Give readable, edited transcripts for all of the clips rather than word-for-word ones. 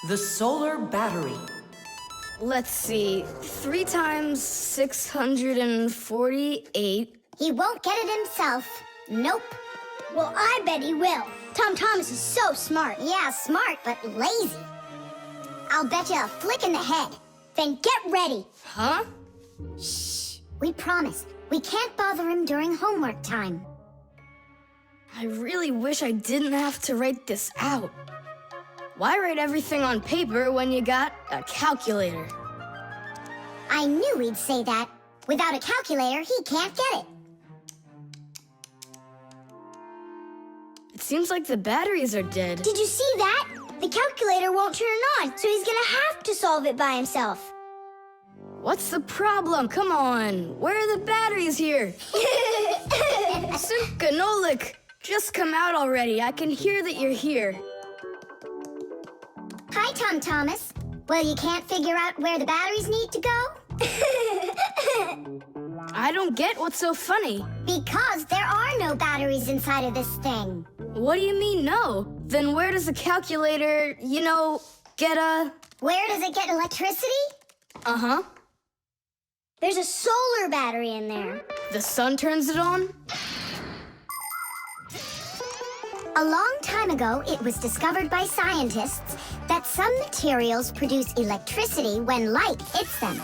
The solar battery. Let's see, 3 times 648. He won't get it himself. Nope. Well, I bet he will. Tom Thomas is so smart. Yeah, smart, but lazy. I'll bet you a flick in the head. Then get ready. Huh? Shh. We promise. We can't bother him during homework time. I really wish I didn't have to write this out. Why write everything on paper when you got a calculator? I knew he'd say that. Without a calculator, he can't get it. It seems like the batteries are dead. Did you see that? The calculator won't turn on, so he's gonna have to solve it by himself. What's the problem? Come on. Where are the batteries here? Simka and Nolik, just come out already. I can hear that you're here. Hi, Tom Thomas. Well, you can't figure out where the batteries need to go? I don't get what's so funny. Because there are no batteries inside of this thing. What do you mean, no? Then where does the calculator, get a... Where does it get electricity? Uh-huh. There's a solar battery in there. The sun turns it on? A long time ago, it was discovered by scientists that some materials produce electricity when light hits them.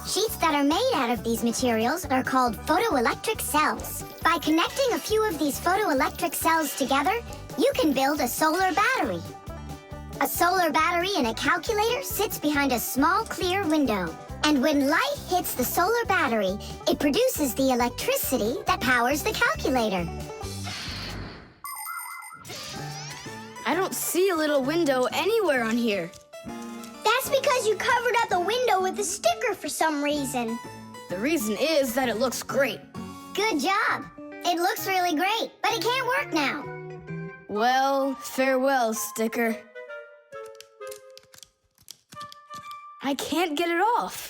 Sheets that are made out of these materials are called photoelectric cells. By connecting a few of these photoelectric cells together, you can build a solar battery. A solar battery in a calculator sits behind a small clear window. And when light hits the solar battery, it produces the electricity that powers the calculator. I don't see a little window anywhere on here. That's because you covered up the window with a sticker for some reason. The reason is that it looks great. Good job. It looks really great, but it can't work now. Well, farewell, sticker. I can't get it off.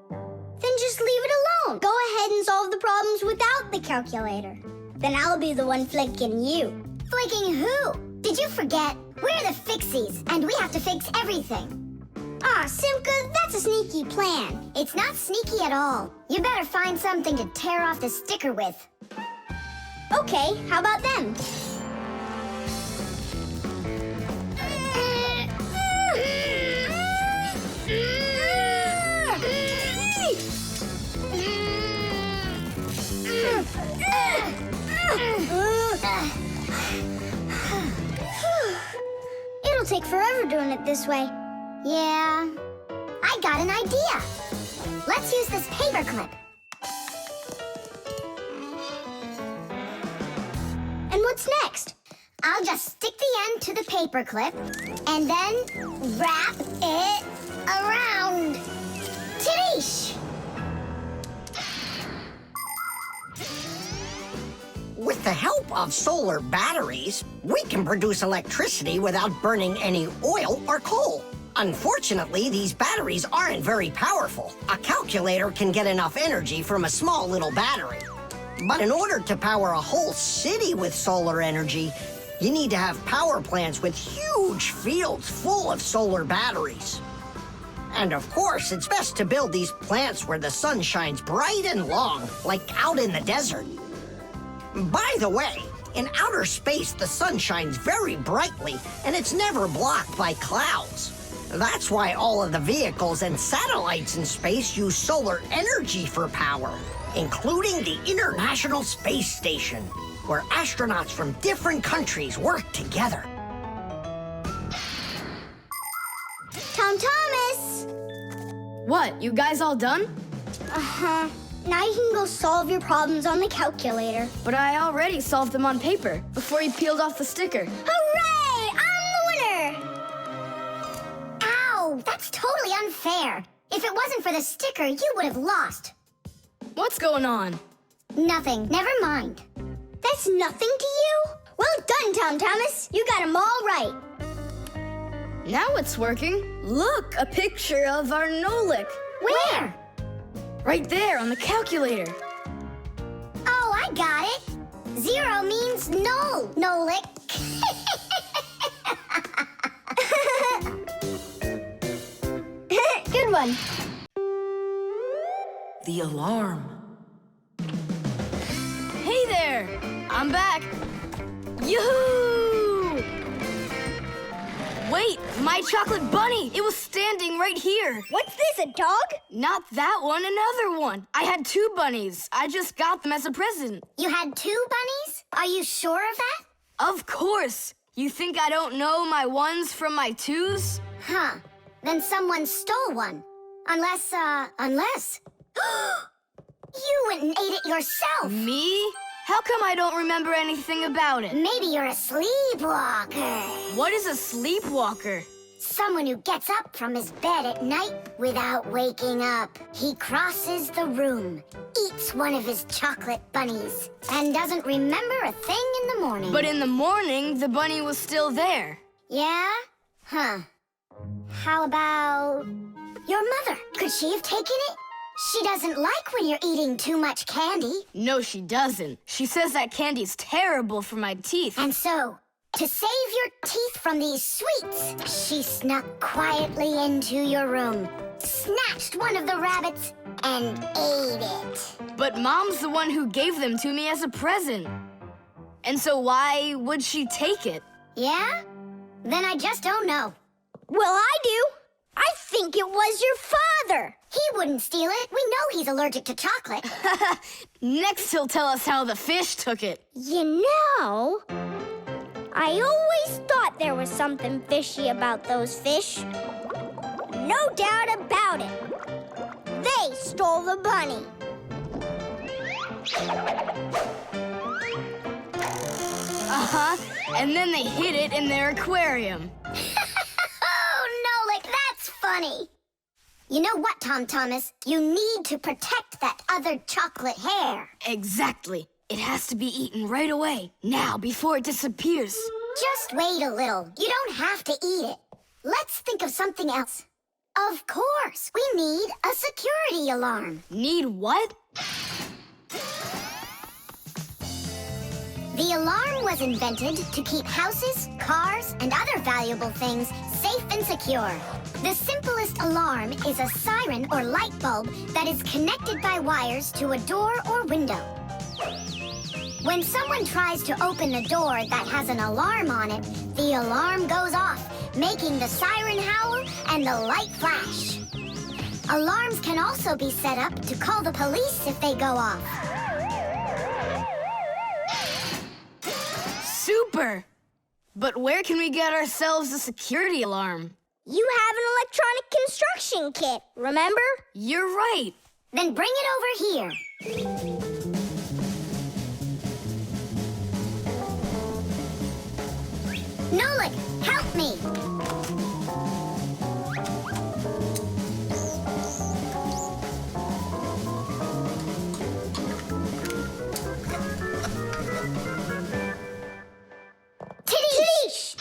Then just leave it alone. Go ahead and solve the problems without the calculator. Then I'll be the one flicking you. Flicking who? Did you forget? We're the Fixies, and we have to fix everything. Ah, Simka, that's a sneaky plan. It's not sneaky at all. You better find something to tear off the sticker with. Okay, how about them? It'll take forever doing it this way. Yeah, I got an idea. Let's use this paper clip. And what's next? I'll just stick the end to the paper clip and then wrap it around. Tidish! With the help of solar batteries, we can produce electricity without burning any oil or coal. Unfortunately, these batteries aren't very powerful. A calculator can get enough energy from a small little battery. But in order to power a whole city with solar energy, you need to have power plants with huge fields full of solar batteries. And of course, it's best to build these plants where the sun shines bright and long, like out in the desert. By the way, in outer space, the sun shines very brightly, and it's never blocked by clouds. That's why all of the vehicles and satellites in space use solar energy for power, including the International Space Station, where astronauts from different countries work together. Tom Thomas! What, you guys all done? Uh-huh. Now you can go solve your problems on the calculator. But I already solved them on paper before you peeled off the sticker. Hooray! I'm the winner! Ow! That's totally unfair. If it wasn't for the sticker, you would have lost. What's going on? Nothing. Never mind. That's nothing to you? Well done, Tom Thomas. You got them all right. Now it's working. Look, a picture of our Nolik. Where? Right there on the calculator. Oh, I got it. 0 means no, Nolik. one. The alarm. Hey there! I'm back! Yoo-hoo! Wait, my chocolate bunny! It was standing right here! What's this, a dog? Not that one, another one! I had 2 bunnies. I just got them as a present. You had 2 bunnies? Are you sure of that? Of course! You think I don't know my 1s from my 2s? Huh. Then someone stole one. Unless. You went and ate it yourself! Me? How come I don't remember anything about it? Maybe you're a sleepwalker. What is a sleepwalker? Someone who gets up from his bed at night without waking up. He crosses the room, eats one of his chocolate bunnies, and doesn't remember a thing in the morning. But in the morning, the bunny was still there. Yeah? Huh. How about your mother? Could she have taken it? She doesn't like when you're eating too much candy. No, she doesn't. She says that candy's terrible for my teeth. And so, to save your teeth from these sweets, she snuck quietly into your room, snatched one of the rabbits, and ate it. But Mom's the one who gave them to me as a present. And so why would she take it? Yeah? Then I just don't know. Well, I do. I think it was your father. He wouldn't steal it. We know he's allergic to chocolate. Next, he'll tell us how the fish took it. You know, I always thought there was something fishy about those fish. No doubt about it. They stole the bunny. Uh-huh. And then they hid it in their aquarium. Oh, Nolik, that's funny. You know what, Tom Thomas? You need to protect that other chocolate hair. Exactly. It has to be eaten right away. Now, before it disappears. Just wait a little. You don't have to eat it. Let's think of something else. Of course, we need a security alarm. Need what? The alarm was invented to keep houses, cars, and other valuable things safe and secure. The simplest alarm is a siren or light bulb that is connected by wires to a door or window. When someone tries to open the door that has an alarm on it, the alarm goes off, making the siren howl and the light flash. Alarms can also be set up to call the police if they go off. Super! But where can we get ourselves a security alarm? You have an electronic construction kit, remember? You're right. Then bring it over here. Nolik, help me. Tidish!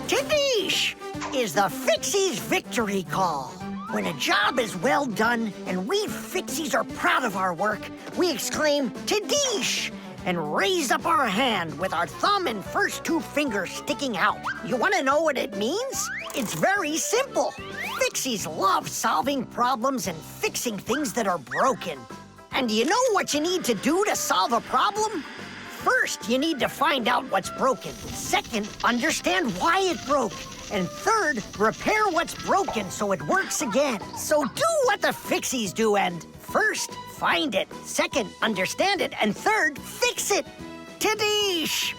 Tidish is the Fixies victory call. When a job is well done and we Fixies are proud of our work, we exclaim, Tidish! And raise up our hand with our thumb and first 2 fingers sticking out. You want to know what it means? It's very simple. Fixies love solving problems and fixing things that are broken. And do you know what you need to do to solve a problem? First, you need to find out what's broken. Second, understand why it broke. And third, repair what's broken so it works again. So do what the Fixies do and first, find it. Second, understand it. And third, fix it. Tidish!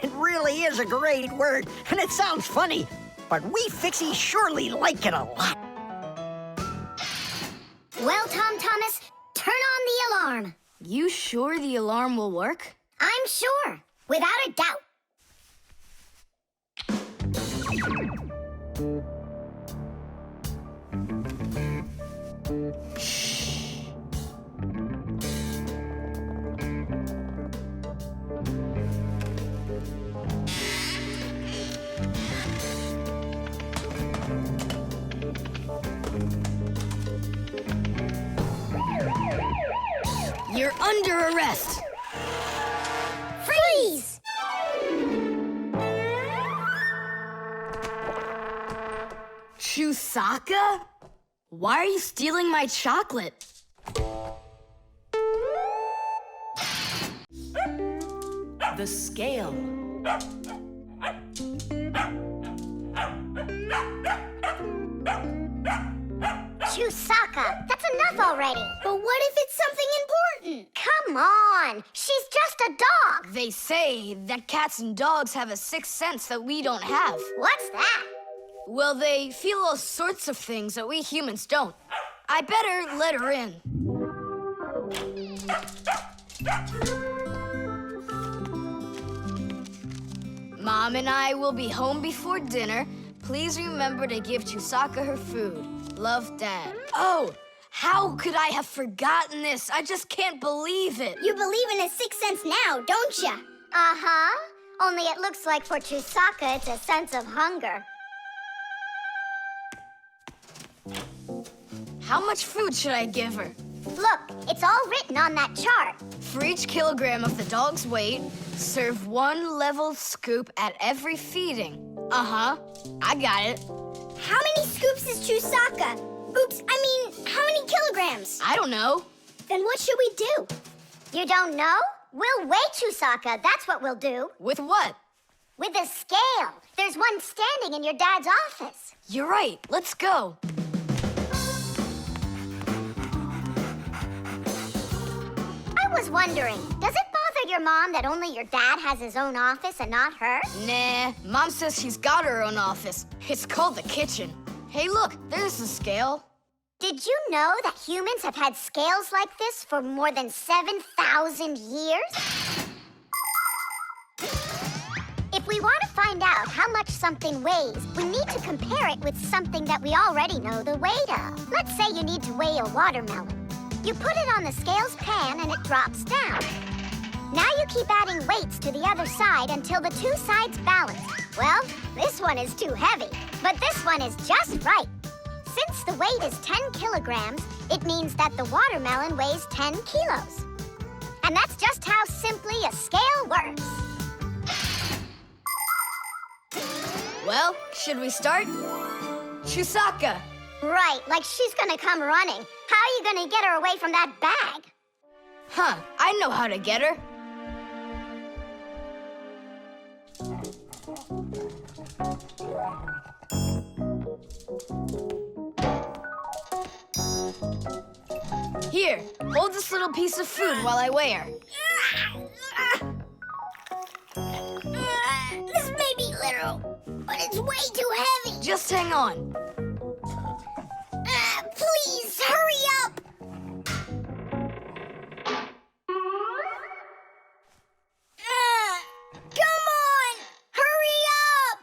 It really is a great word, and it sounds funny. But we Fixies surely like it a lot. Well, Tom Thomas, turn on the alarm. You sure the alarm will work? I'm sure, without a doubt. You're under arrest. Freeze! Chusaka? Why are you stealing my chocolate? The scale. Chusaka, that's enough already. But what if it's something important? Come on, she's just a dog. They say that cats and dogs have a sixth sense that we don't have. What's that? Well, they feel all sorts of things that we humans don't. I better let her in. Mom and I will be home before dinner. Please remember to give Chusaka her food. Love, Dad. Oh, how could I have forgotten this? I just can't believe it. You believe in a sixth sense now, don't ya? Uh-huh. Only it looks like for Chusaka, it's a sense of hunger. How much food should I give her? Look, it's all written on that chart. For each kilogram of the dog's weight, serve 1 level scoop at every feeding. Uh-huh, I got it. How many scoops is Chusaka? Oops, I mean, how many kilograms? I don't know. Then what should we do? You don't know? We'll weigh Chusaka, that's what we'll do. With what? With a scale. There's one standing in your dad's office. You're right, let's go. I was wondering, does it bother your mom that only your dad has his own office and not her? Nah, Mom says she's got her own office. It's called the kitchen. Hey, look, there's the scale. Did you know that humans have had scales like this for more than 7,000 years? If we want to find out how much something weighs, we need to compare it with something that we already know the weight of. Let's say you need to weigh a watermelon. You put it on the scales pan and it drops down. Now you keep adding weights to the other side until the two sides balance. Well, this one is too heavy, but this one is just right. Since the weight is 10 kilograms, it means that the watermelon weighs 10 kilos. And that's just how simply a scale works. Well, should we start? Chusaka. Right, like she's gonna come running. How are you gonna get her away from that bag? Huh, I know how to get her. Here, hold this little piece of food while I weigh her. This may be literal, but it's way too heavy. Just hang on. Please, hurry up. Come on, hurry up.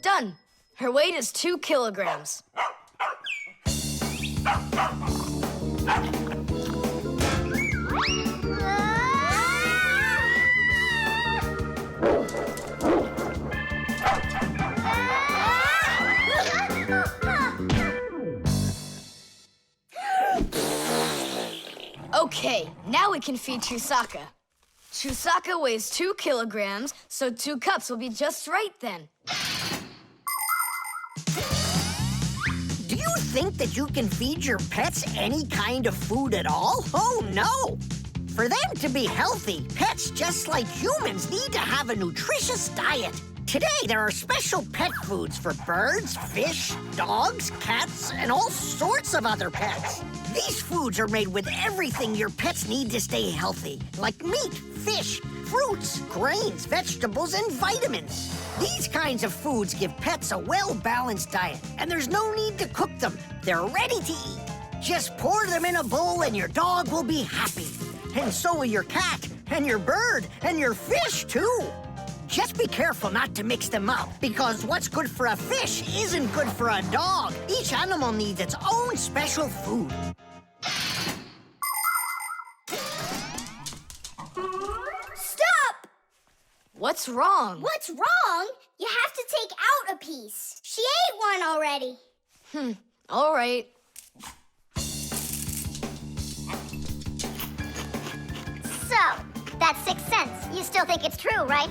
Done. Her weight is 2 kilograms. Okay, now we can feed Chusaka. Chusaka weighs 2 kilograms, so 2 cups will be just right then. Do you think that you can feed your pets any kind of food at all? Oh, no! For them to be healthy, pets just like humans need to have a nutritious diet. Today, there are special pet foods for birds, fish, dogs, cats, and all sorts of other pets. These foods are made with everything your pets need to stay healthy, like meat, fish, fruits, grains, vegetables, and vitamins. These kinds of foods give pets a well-balanced diet, and there's no need to cook them. They're ready to eat. Just pour them in a bowl and your dog will be happy. And so will your cat, and your bird, and your fish, too. Just be careful not to mix them up, because what's good for a fish isn't good for a dog. Each animal needs its own special food. Stop! What's wrong? What's wrong? You have to take out a piece. She ate one already. All right. So, that's 6 cents. You still think it's true, right?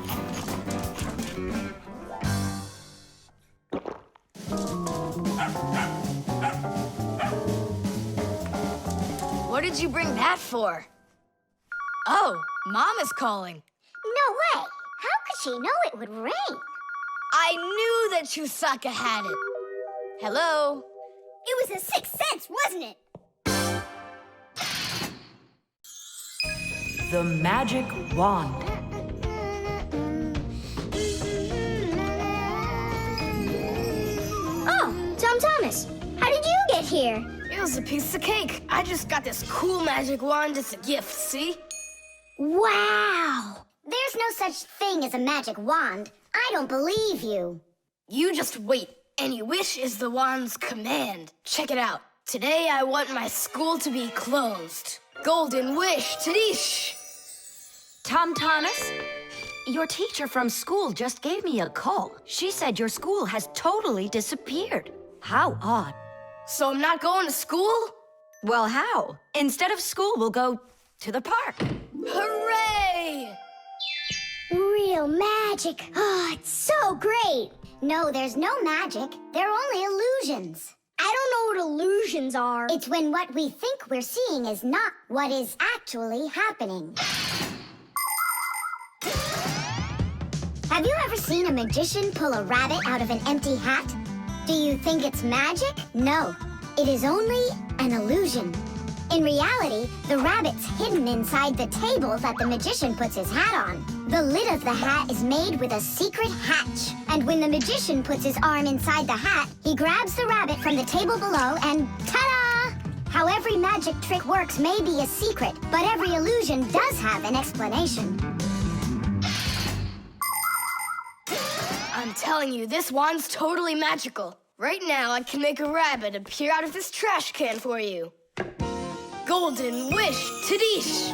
What did you bring that for? Oh, Mom is calling. No way! How could she know it would rain? I knew that Chusaka had it. Hello? It was a sixth sense, wasn't it? The magic wand. Oh, Tom Thomas, how did you get here? It was a piece of cake. I just got this cool magic wand as a gift, see? Wow! There's no such thing as a magic wand. I don't believe you. You just wait. Any wish is the wand's command. Check it out. Today I want my school to be closed. Golden wish, Tadish! Tom Thomas, your teacher from school just gave me a call. She said your school has totally disappeared. How odd. So I'm not going to school? Well, how? Instead of school, we'll go to the park. Hooray! Real magic. Oh, it's so great. No, there's no magic. They're only illusions. I don't know what illusions are. It's when what we think we're seeing is not what is actually happening. Have you ever seen a magician pull a rabbit out of an empty hat? Do you think it's magic? No, it is only an illusion. In reality, the rabbit's hidden inside the table that the magician puts his hat on. The lid of the hat is made with a secret hatch. And when the magician puts his arm inside the hat, he grabs the rabbit from the table below and ta-da! How every magic trick works may be a secret, but every illusion does have an explanation. I'm telling you, this wand's totally magical. Right now, I can make a rabbit appear out of this trash can for you. Golden wish, Tadish!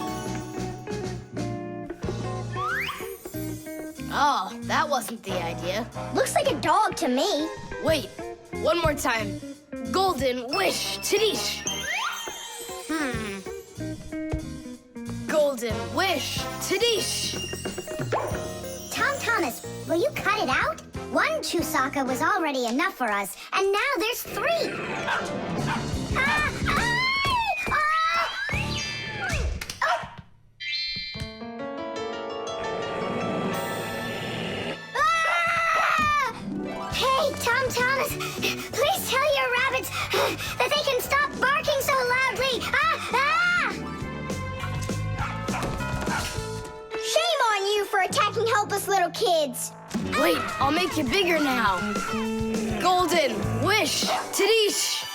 Oh, that wasn't the idea. Looks like a dog to me. Wait, one more time. Golden wish, Tadish! Golden wish, Tadish! Tom Thomas, will you cut it out? One Chusaka was already enough for us, and now there's 3. Ah! Ah! Ah! Hey, Tom Thomas, please tell your rabbits that they can stop barking so loudly. Shame on you for attacking helpless little kids. Wait, I'll make you bigger now. Golden wish, Tadish!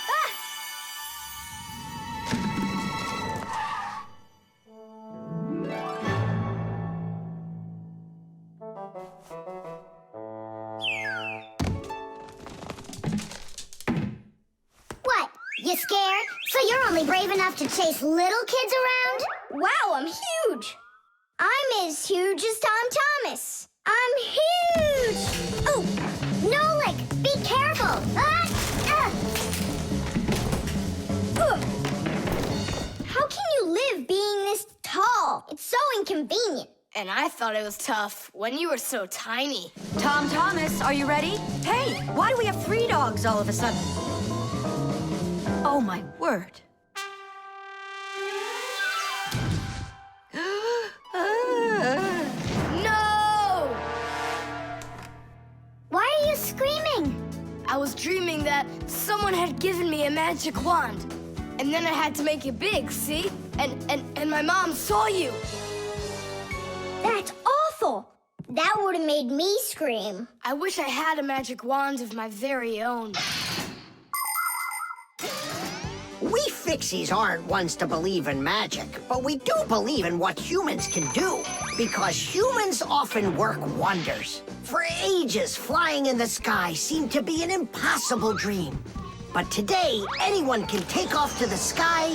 What? You scared? So you're only brave enough to chase little kids around? Wow, I'm huge. I'm as huge as Tom Thomas. I'm huge! Oh, Nolik, be careful! How can you live being this tall? It's so inconvenient. And I thought it was tough when you were so tiny. Tom Thomas, are you ready? Hey, why do we have 3 dogs all of a sudden? Oh, my word. No! Why are you screaming? I was dreaming that someone had given me a magic wand. And then I had to make it big, see? And my mom saw you. That's awful. That would have made me scream. I wish I had a magic wand of my very own. We Fixies aren't ones to believe in magic, but we do believe in what humans can do, because humans often work wonders. For ages, flying in the sky seemed to be an impossible dream. But today, anyone can take off to the sky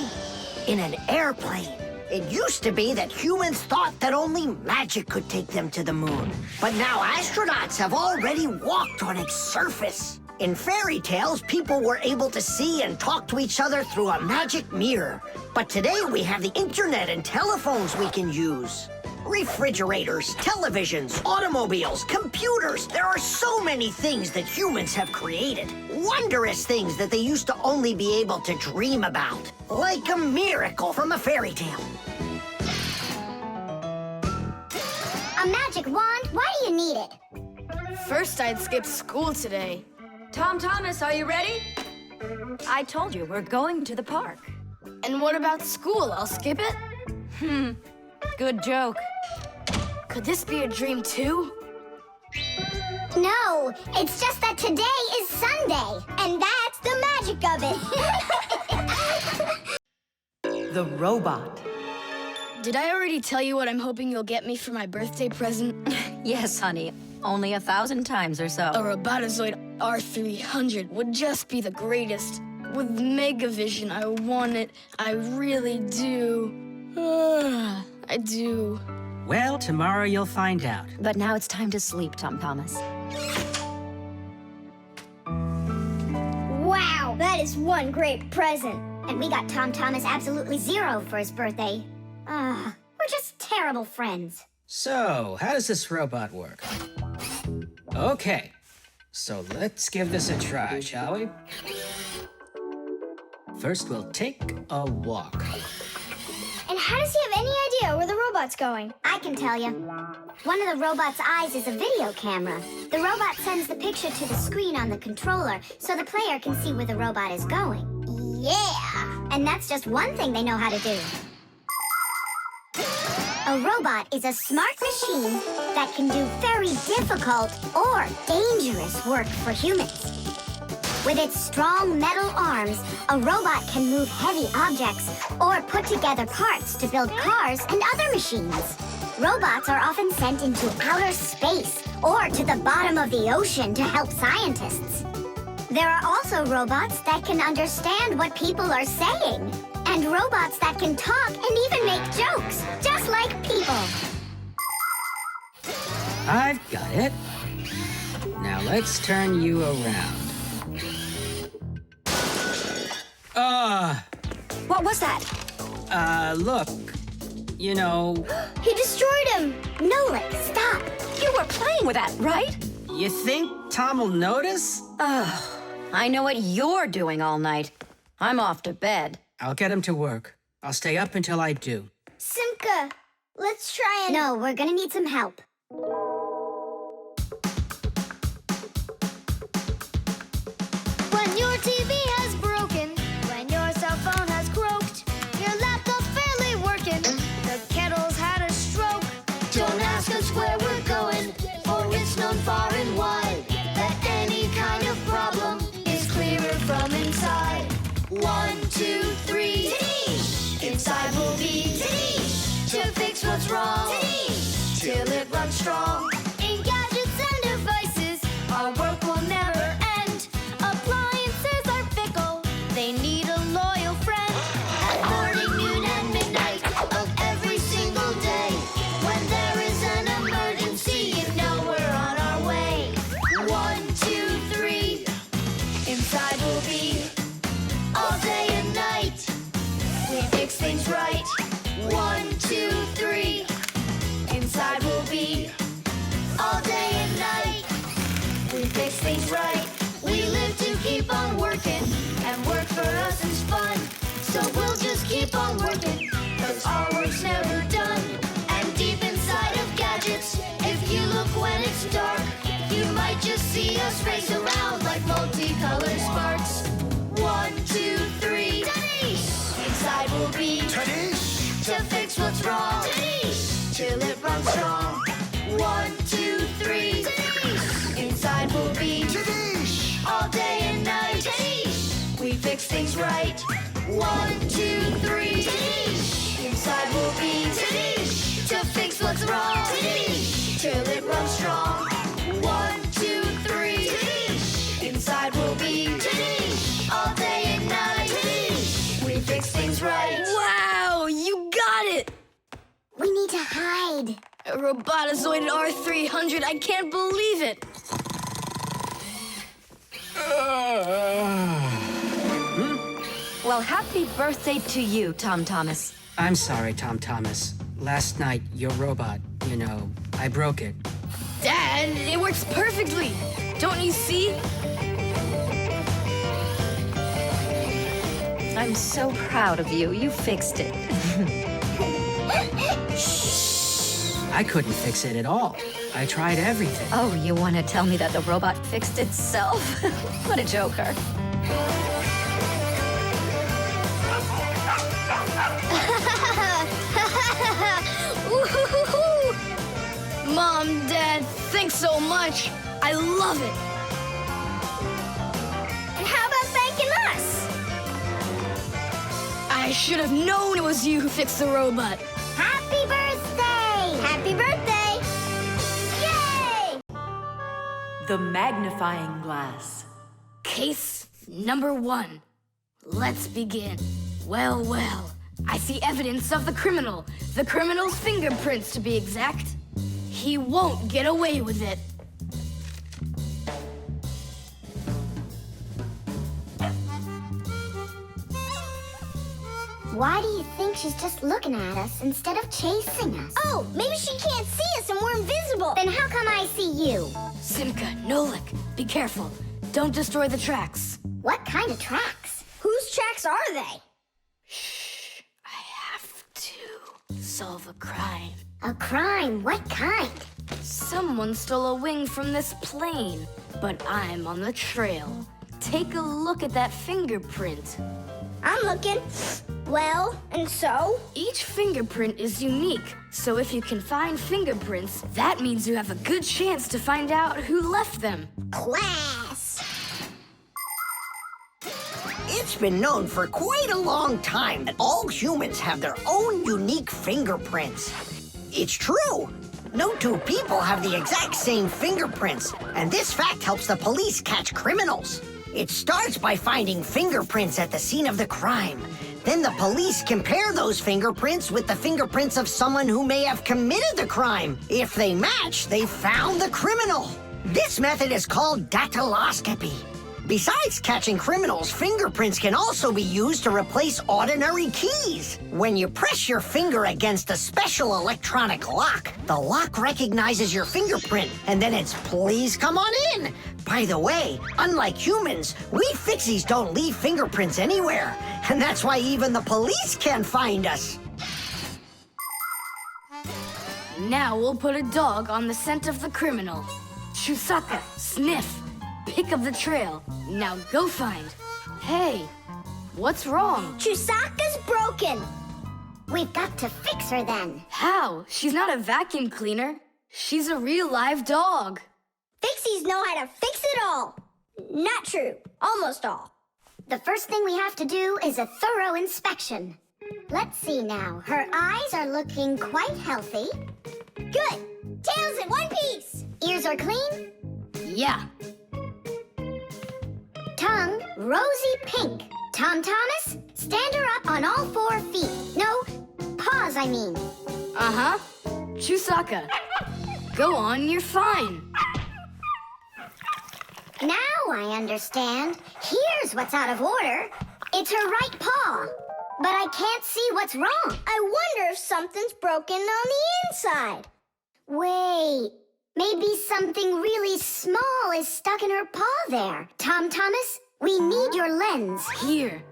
in an airplane. It used to be that humans thought that only magic could take them to the moon. But now astronauts have already walked on its surface. In fairy tales, people were able to see and talk to each other through a magic mirror. But today we have the internet and telephones we can use. Refrigerators, televisions, automobiles, computers. There are so many things that humans have created. Wondrous things that they used to only be able to dream about. Like a miracle from a fairy tale. A magic wand? Why do you need it? First, I'd skip school today. Tom Thomas, are you ready? I told you, we're going to the park. And what about school? I'll skip it? Good joke. Could this be a dream too? No, it's just that today is Sunday. And that's the magic of it. The robot. Did I already tell you what I'm hoping you'll get me for my birthday present? Yes, honey. Only 1,000 times or so. A Robotazoid R300 would just be the greatest. With Megavision, I want it. I really do. I do. Well, tomorrow you'll find out. But now it's time to sleep, Tom Thomas. Wow, that is one great present. And we got Tom Thomas absolutely zero for his birthday. We're just terrible friends. So, how does this robot work? Okay, so let's give this a try, shall we? First, we'll take a walk. And how does he have any idea where the robot's going? I can tell you. One of the robot's eyes is a video camera. The robot sends the picture to the screen on the controller so the player can see where the robot is going. Yeah. And that's just one thing they know how to do. A robot is a smart machine that can do very difficult or dangerous work for humans. With its strong metal arms, a robot can move heavy objects or put together parts to build cars and other machines. Robots are often sent into outer space or to the bottom of the ocean to help scientists. There are also robots that can understand what people are saying, and robots that can talk and even make jokes, just like people. I've got it. Now let's turn you around. What was that? Look. You know, He destroyed him. Nolik, stop. You were playing with that, right? you think Tom will notice? I know what you're doing all night. I'm off to bed. I'll get him to work. I'll stay up until I do. Simka, let's try and... No, we're gonna need some help. When your TV has broken, when your cell phone has croaked, your laptop's barely working, the kettle's had a stroke. Don't ask us where we're going, for it's known far and wide that any kind of problem is clearer from inside. 1, 2, 3. Inside will be to fix what's wrong, till it runs strong. In gadgets and devices, our work will never end. Appliances are fickle, they need a loyal friend. At morning, noon, and midnight of every single day, when there is an emergency, you know we're on our way. 1, 2, 3. Inside will be all day and night. We fix things right. 1, 2, 3. Inside will be all day and night. We fix things right. We live to keep on working, and work for us is fun. So we'll just keep on working, 'cause our work's never done. And deep inside of gadgets, if you look when it's dark, you might just see us race around like multicolored sparks. 1, 2, 3. Inside will be to fix what's wrong, till it runs strong. 1, 2, 3. Inside will be all day and night. We fix things right. 1, 2, 3. Inside will be to fix what's wrong, till it runs strong. 1, 2, 3. Inside will be all day and night. We fix things right. Wow, you got it! We need to hide. A Robotazoid R300, I can't believe it! Well, happy birthday to you, Tom Thomas. I'm sorry, Tom Thomas. Last night, your robot, I broke it. Dad, it works perfectly. Don't you see? I'm so proud of you. You fixed it. I couldn't fix it at all. I tried everything. Oh, you want to tell me that the robot fixed itself? What a joker. Mom, Dad, thanks so much. I love it. And how about thanking us? I should have known it was you who fixed the robot. Happy birthday! Happy birthday! Yay! The Magnifying Glass. Case number 1. Let's begin. Well, well. I see evidence of the criminal. The criminal's fingerprints, to be exact. He won't get away with it. Why do you think she's just looking at us instead of chasing us? Oh, maybe she can't see us and we're invisible. Then how come I see you? Simka, Nolik, be careful. Don't destroy the tracks. What kind of tracks? Whose tracks are they? Shh. I have to solve a crime. A crime? What kind? Someone stole a wing from this plane, but I'm on the trail. Take a look at that fingerprint. I'm looking. Well, and so? Each fingerprint is unique, so if you can find fingerprints, that means you have a good chance to find out who left them. Class. It's been known for quite a long time that all humans have their own unique fingerprints. It's true. No two people have the exact same fingerprints, and this fact helps the police catch criminals. It starts by finding fingerprints at the scene of the crime. Then the police compare those fingerprints with the fingerprints of someone who may have committed the crime. If they match, they found the criminal. This method is called dactyloscopy. Besides catching criminals, fingerprints can also be used to replace ordinary keys. When you press your finger against a special electronic lock, the lock recognizes your fingerprint, and then it's "please come on in." By the way, unlike humans, we Fixies don't leave fingerprints anywhere, and that's why even the police can't find us. Now we'll put a dog on the scent of the criminal. Chusaka, sniff. Pick up the trail. Now go find. Hey, what's wrong? Chusaka's broken. We've got to fix her then. How? She's not a vacuum cleaner. She's a real live dog. Fixies know how to fix it all. Not true. Almost all. The first thing we have to do is a thorough inspection. Let's see now. Her eyes are looking quite healthy. Good. Tails in one piece. Ears are clean. Yeah. Tongue, rosy pink. Tom Thomas, stand her up on all 4 feet. No, paws, I mean. Uh-huh. Chusaka. Go on, you're fine. Now I understand. Here's what's out of order. It's her right paw. But I can't see what's wrong. I wonder if something's broken on the inside. Wait, maybe something really small is stuck in her paw there. Tom Thomas, we need your lens. Here.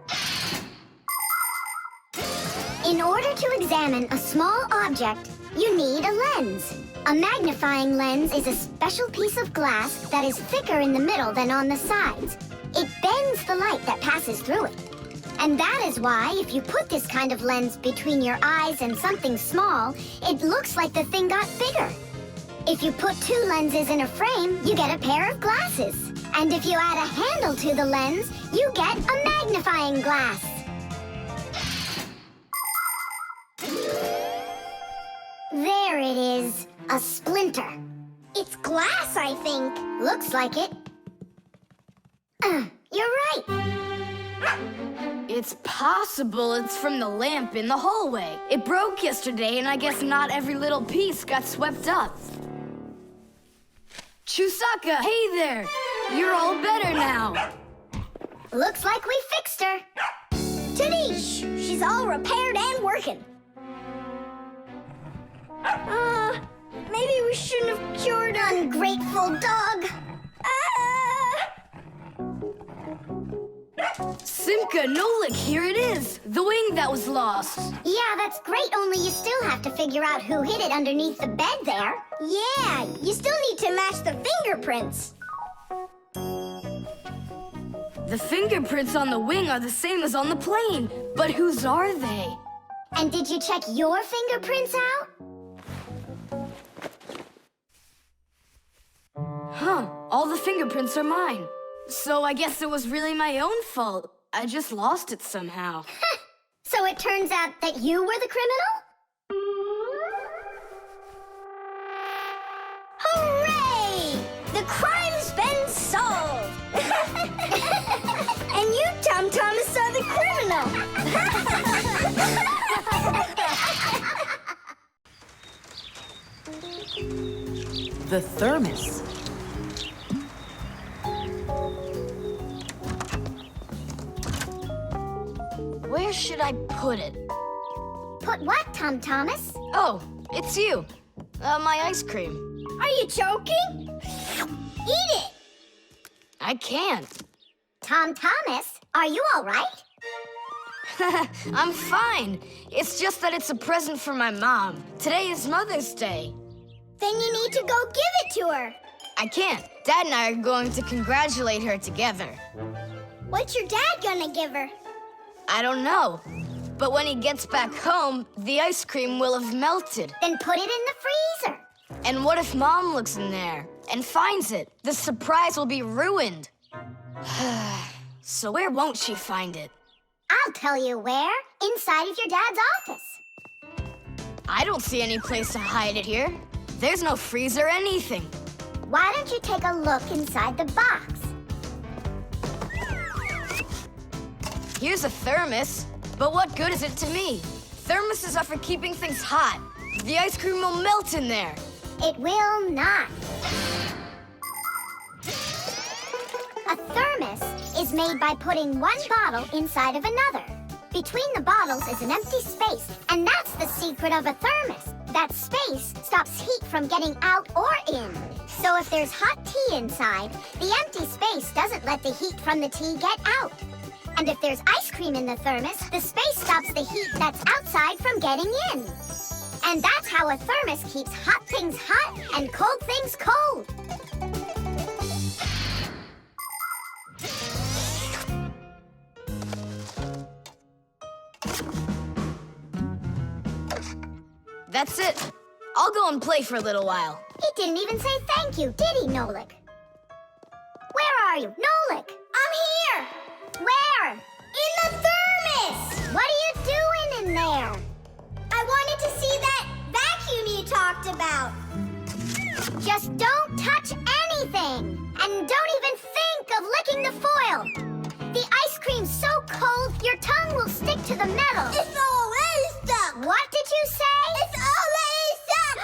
In order to examine a small object, you need a lens. A magnifying lens is a special piece of glass that is thicker in the middle than on the sides. It bends the light that passes through it. And that is why, if you put this kind of lens between your eyes and something small, it looks like the thing got bigger. If you put 2 lenses in a frame, you get a pair of glasses. And if you add a handle to the lens, you get a magnifying glass. There it is, a splinter. It's glass, I think. Looks like it. You're right. It's possible it's from the lamp in the hallway. It broke yesterday, and I guess not every little piece got swept up. Chusaka, hey there! You're all better now. Looks like we fixed her. Tadish! She's all repaired and working. Maybe we shouldn't have cured her. Ungrateful dog. Simka and Nolik, here it is. The wing that was lost. Yeah, that's great, only you still have to figure out who hid it underneath the bed there. Yeah, you still need to match the fingerprints. The fingerprints on the wing are the same as on the plane. But whose are they? And did you check your fingerprints out? Huh, all the fingerprints are mine. So I guess it was really my own fault. I just lost it somehow. So it turns out that you were the criminal? Hooray! The crime's been solved! And you, Tom Thomas, are the criminal! The Thermos. Where should I put it? Put what, Tom Thomas? Oh, it's you. My ice cream. Are you joking? Eat it! I can't. Tom Thomas, are you all right? I'm fine. It's just that it's a present for my mom. Today is Mother's Day. Then you need to go give it to her. I can't. Dad and I are going to congratulate her together. What's your dad gonna give her? I don't know. But when he gets back home, the ice cream will have melted. Then put it in the freezer. And what if Mom looks in there and finds it? The surprise will be ruined. So where won't she find it? I'll tell you where. Inside of your dad's office. I don't see any place to hide it here. There's no freezer or anything. Why don't you take a look inside the box? Here's a thermos, but what good is it to me? Thermoses are for keeping things hot. The ice cream will melt in there. It will not. A thermos is made by putting one bottle inside of another. Between the bottles is an empty space, and that's the secret of a thermos. That space stops heat from getting out or in. So if there's hot tea inside, the empty space doesn't let the heat from the tea get out. And if there's ice cream in the thermos, the space stops the heat that's outside from getting in. And that's how a thermos keeps hot things hot and cold things cold. That's it. I'll go and play for a little while. He didn't even say thank you, did he, Nolik? Where are you? Nolik! I'm here! Where? In the thermos! What are you doing in there? I wanted to see that vacuum you talked about. Just don't touch anything! And don't even think of licking the foil! The ice cream's so cold, your tongue will stick to the metal. It's already stuck! What did you say? It's already stuck!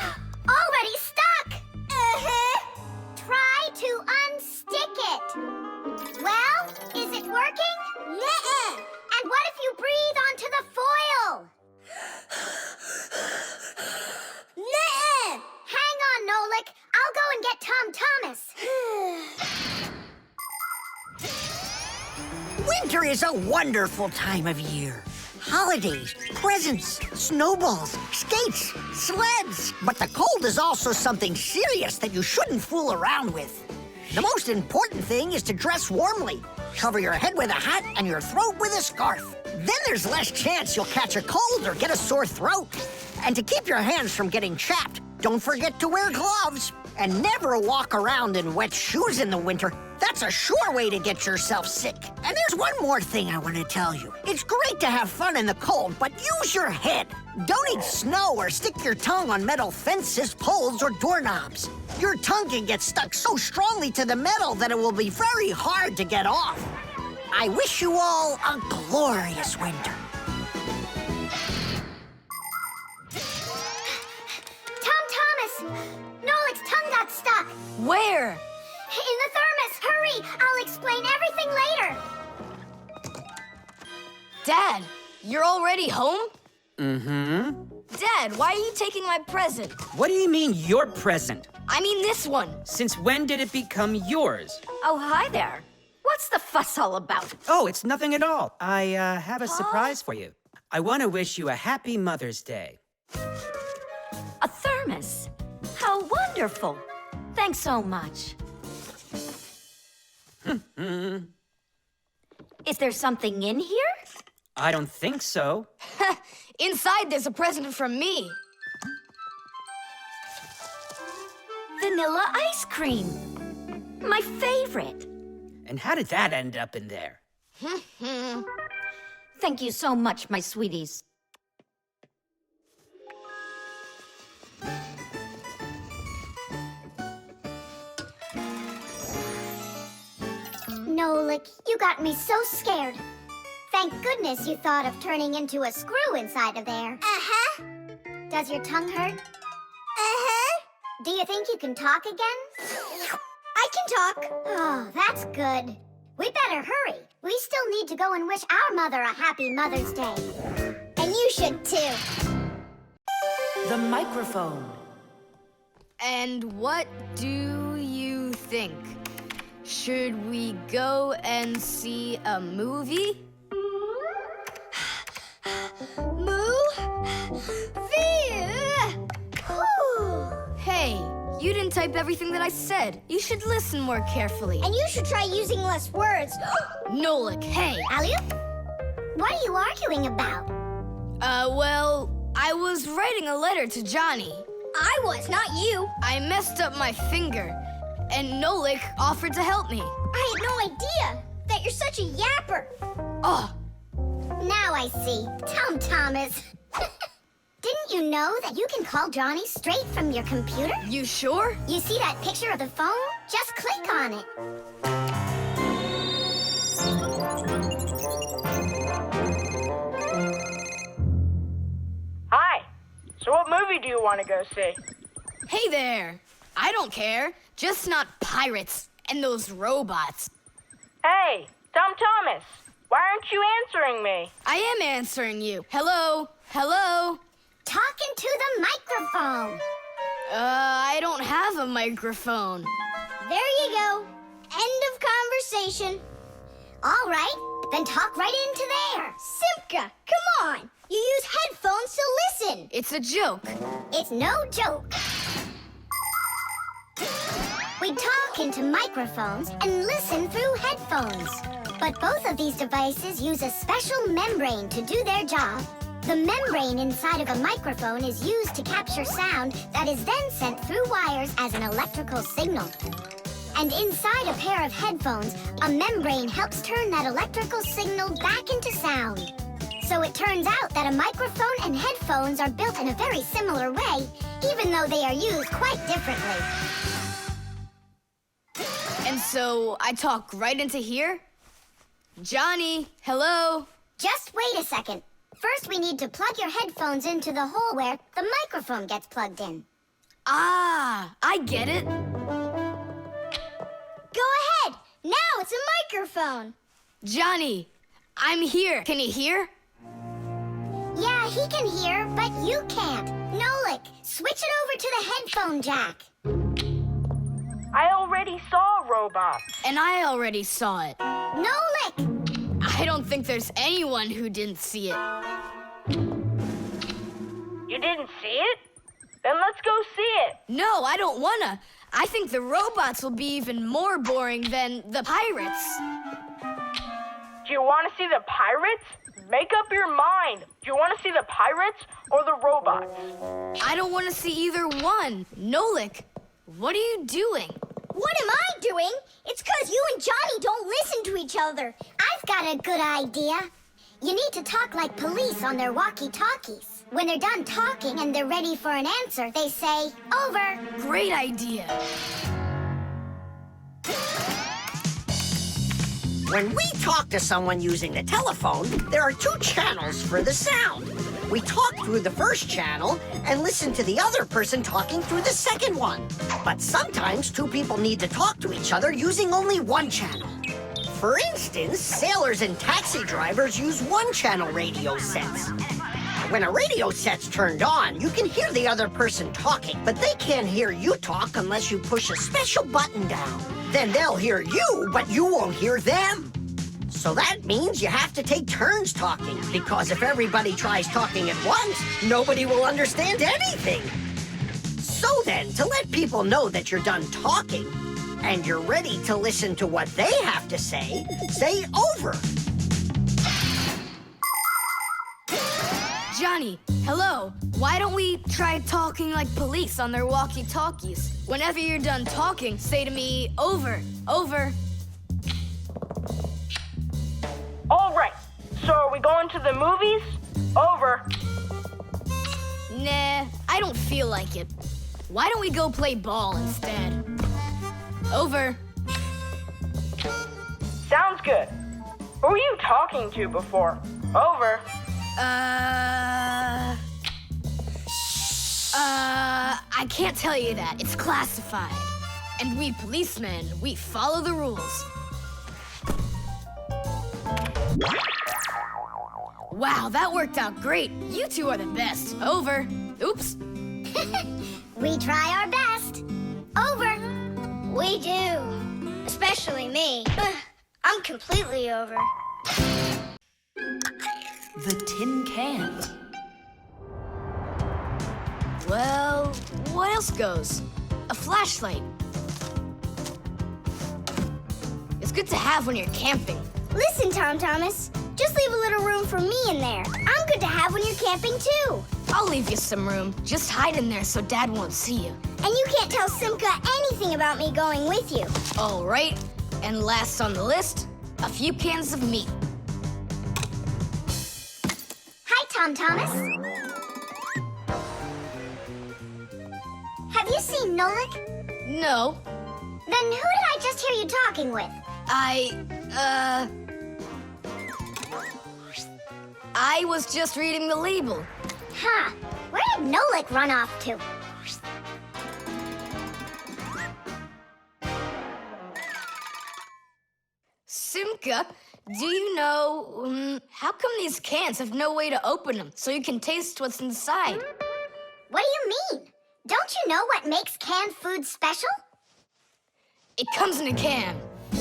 Already stuck! Uh-huh. Try to unstick it. Well, is it working? Nuh-uh. And what if you breathe onto the foil? Nuh-uh. Hang on, Nolik. I'll go and get Tom Thomas. Winter is a wonderful time of year. Holidays, presents, snowballs, skates, sleds. But the cold is also something serious that you shouldn't fool around with. The most important thing is to dress warmly. Cover your head with a hat and your throat with a scarf. Then there's less chance you'll catch a cold or get a sore throat. And to keep your hands from getting chapped, don't forget to wear gloves. And never walk around in wet shoes in the winter. That's a sure way to get yourself sick. And there's one more thing I want to tell you. It's great to have fun in the cold, but use your head. Don't eat snow or stick your tongue on metal fences, poles, or doorknobs. Your tongue can get stuck so strongly to the metal that it will be very hard to get off. I wish you all a glorious winter. Tom Thomas! Nolik's tongue got stuck. Where? In the thermos. Hurry! I'll explain everything later. Dad, you're already home? Dad, why are you taking my present? What do you mean, your present? I mean this one. Since when did it become yours? Oh, hi there. What's the fuss all about? Oh, it's nothing at all. I have a surprise for you. I want to wish you a happy Mother's Day. A thermos. How wonderful. Thanks so much. Is there something in here? I don't think so. Inside there's a present from me. Vanilla ice cream. My favorite. And how did that end up in there? Thank you so much, my sweeties. Nolik, you got me so scared. Thank goodness you thought of turning into a screw inside of there. Uh-huh. Does your tongue hurt? Uh-huh. Do you think you can talk again? I can talk. Oh, that's good. We better hurry. We still need to go and wish our mother a happy Mother's Day. And you should too. The microphone. And what do you think? Should we go and see a movie? Hey, you didn't type everything that I said. You should listen more carefully. And you should try using less words. Nolik, hey. Alley-oop? What are you arguing about? Well, I was writing a letter to Johnny. I was, not you. I messed up my finger, and Nolik offered to help me. I had no idea that you're such a yapper. Oh, Now I see. Tom Thomas. Didn't you know that you can call Johnny straight from your computer? you sure? You see that picture of the phone? Just click on it. Hi. So what movie do you want to go see? Hey there. I don't care. Just not pirates and those robots. Hey, Tom Thomas. Why aren't you answering me? I am answering you. Hello? Hello? Talking to the microphone. I don't have a microphone. There you go. End of conversation. All right, then talk right into there. Simka, come on. You use headphones to listen. It's a joke. It's no joke. We talk into microphones and listen through headphones. But both of these devices use a special membrane to do their job. The membrane inside of a microphone is used to capture sound that is then sent through wires as an electrical signal. And inside a pair of headphones, a membrane helps turn that electrical signal back into sound. So it turns out that a microphone and headphones are built in a very similar way, even though they are used quite differently. And so I talk right into here? Johnny, hello? Just wait a second. First, we need to plug your headphones into the hole where the microphone gets plugged in. Ah, I get it. Go ahead. Now it's a microphone. Johnny, I'm here. Can you hear? Yeah, he can hear, but you can't. Nolik, switch it over to the headphone jack. I already saw a robot. And I already saw it. Nolik! I don't think there's anyone who didn't see it. You didn't see it? Then let's go see it. No, I don't wanna. I think the robots will be even more boring than the pirates. Do you want to see the pirates? Make up your mind. Do you want to see the pirates or the robots? I don't want to see either one. Nolik, what are you doing? What am I doing? It's 'cause you and Johnny don't listen to each other. I've got a good idea. You need to talk like police on their walkie-talkies. When they're done talking and they're ready for an answer, they say, over. Great idea. When we talk to someone using the telephone, there are two channels for the sound. We talk through the first channel and listen to the other person talking through the second one. But sometimes two people need to talk to each other using only one channel. For instance, sailors and taxi drivers use one-channel radio sets. When a radio set's turned on, you can hear the other person talking, but they can't hear you talk unless you push a special button down. Then they'll hear you, but you won't hear them. So that means you have to take turns talking, because if everybody tries talking at once, nobody will understand anything. So then, to let people know that you're done talking, and you're ready to listen to what they have to say over. Johnny, hello. Why don't we try talking like police on their walkie-talkies? Whenever you're done talking, say to me, over, over. All right. So are we going to the movies? Over. Nah, I don't feel like it. Why don't we go play ball instead? Over. Sounds good. Who were you talking to before? Over. I can't tell you that. It's classified. And we policemen, we follow the rules. Wow, that worked out great. You two are the best. Over. Oops. We try our best. Over. We do. Especially me. I'm completely over. The tin can. Well, what else goes? A flashlight. It's good to have when you're camping. Listen, Tom Thomas. Just leave a little room for me in there. I'm good to have when you're camping, too. I'll leave you some room. Just hide in there so Dad won't see you. And you can't tell Simka anything about me going with you. All right. And last on the list, a few cans of meat. Hi, Tom Thomas. Have you seen Nolik? No. Then who did I just hear you talking with? I was just reading the label. Huh. Where did Nolik run off to? Simka, do you know, how come these cans have no way to open them so you can taste what's inside? What do you mean? Don't you know what makes canned food special? It comes in a can. The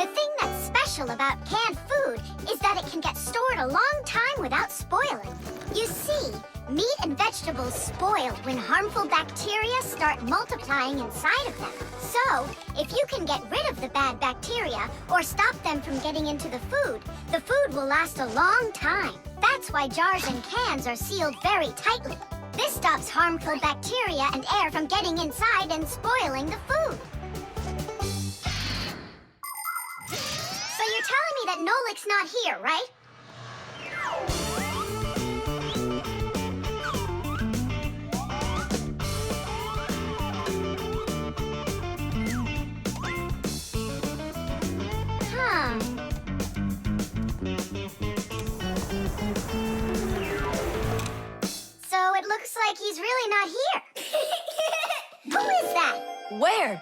thing that's special about canned food is that it can get stored a long time without spoiling. You see, meat and vegetables spoil when harmful bacteria start multiplying inside of them. So, if you can get rid of the bad bacteria or stop them from getting into the food will last a long time. That's why jars and cans are sealed very tightly. This stops harmful bacteria and air from getting inside and spoiling the food. So you're telling me that Nolik's not here, right? Huh. So it looks like he's really not here. Who is that? Where?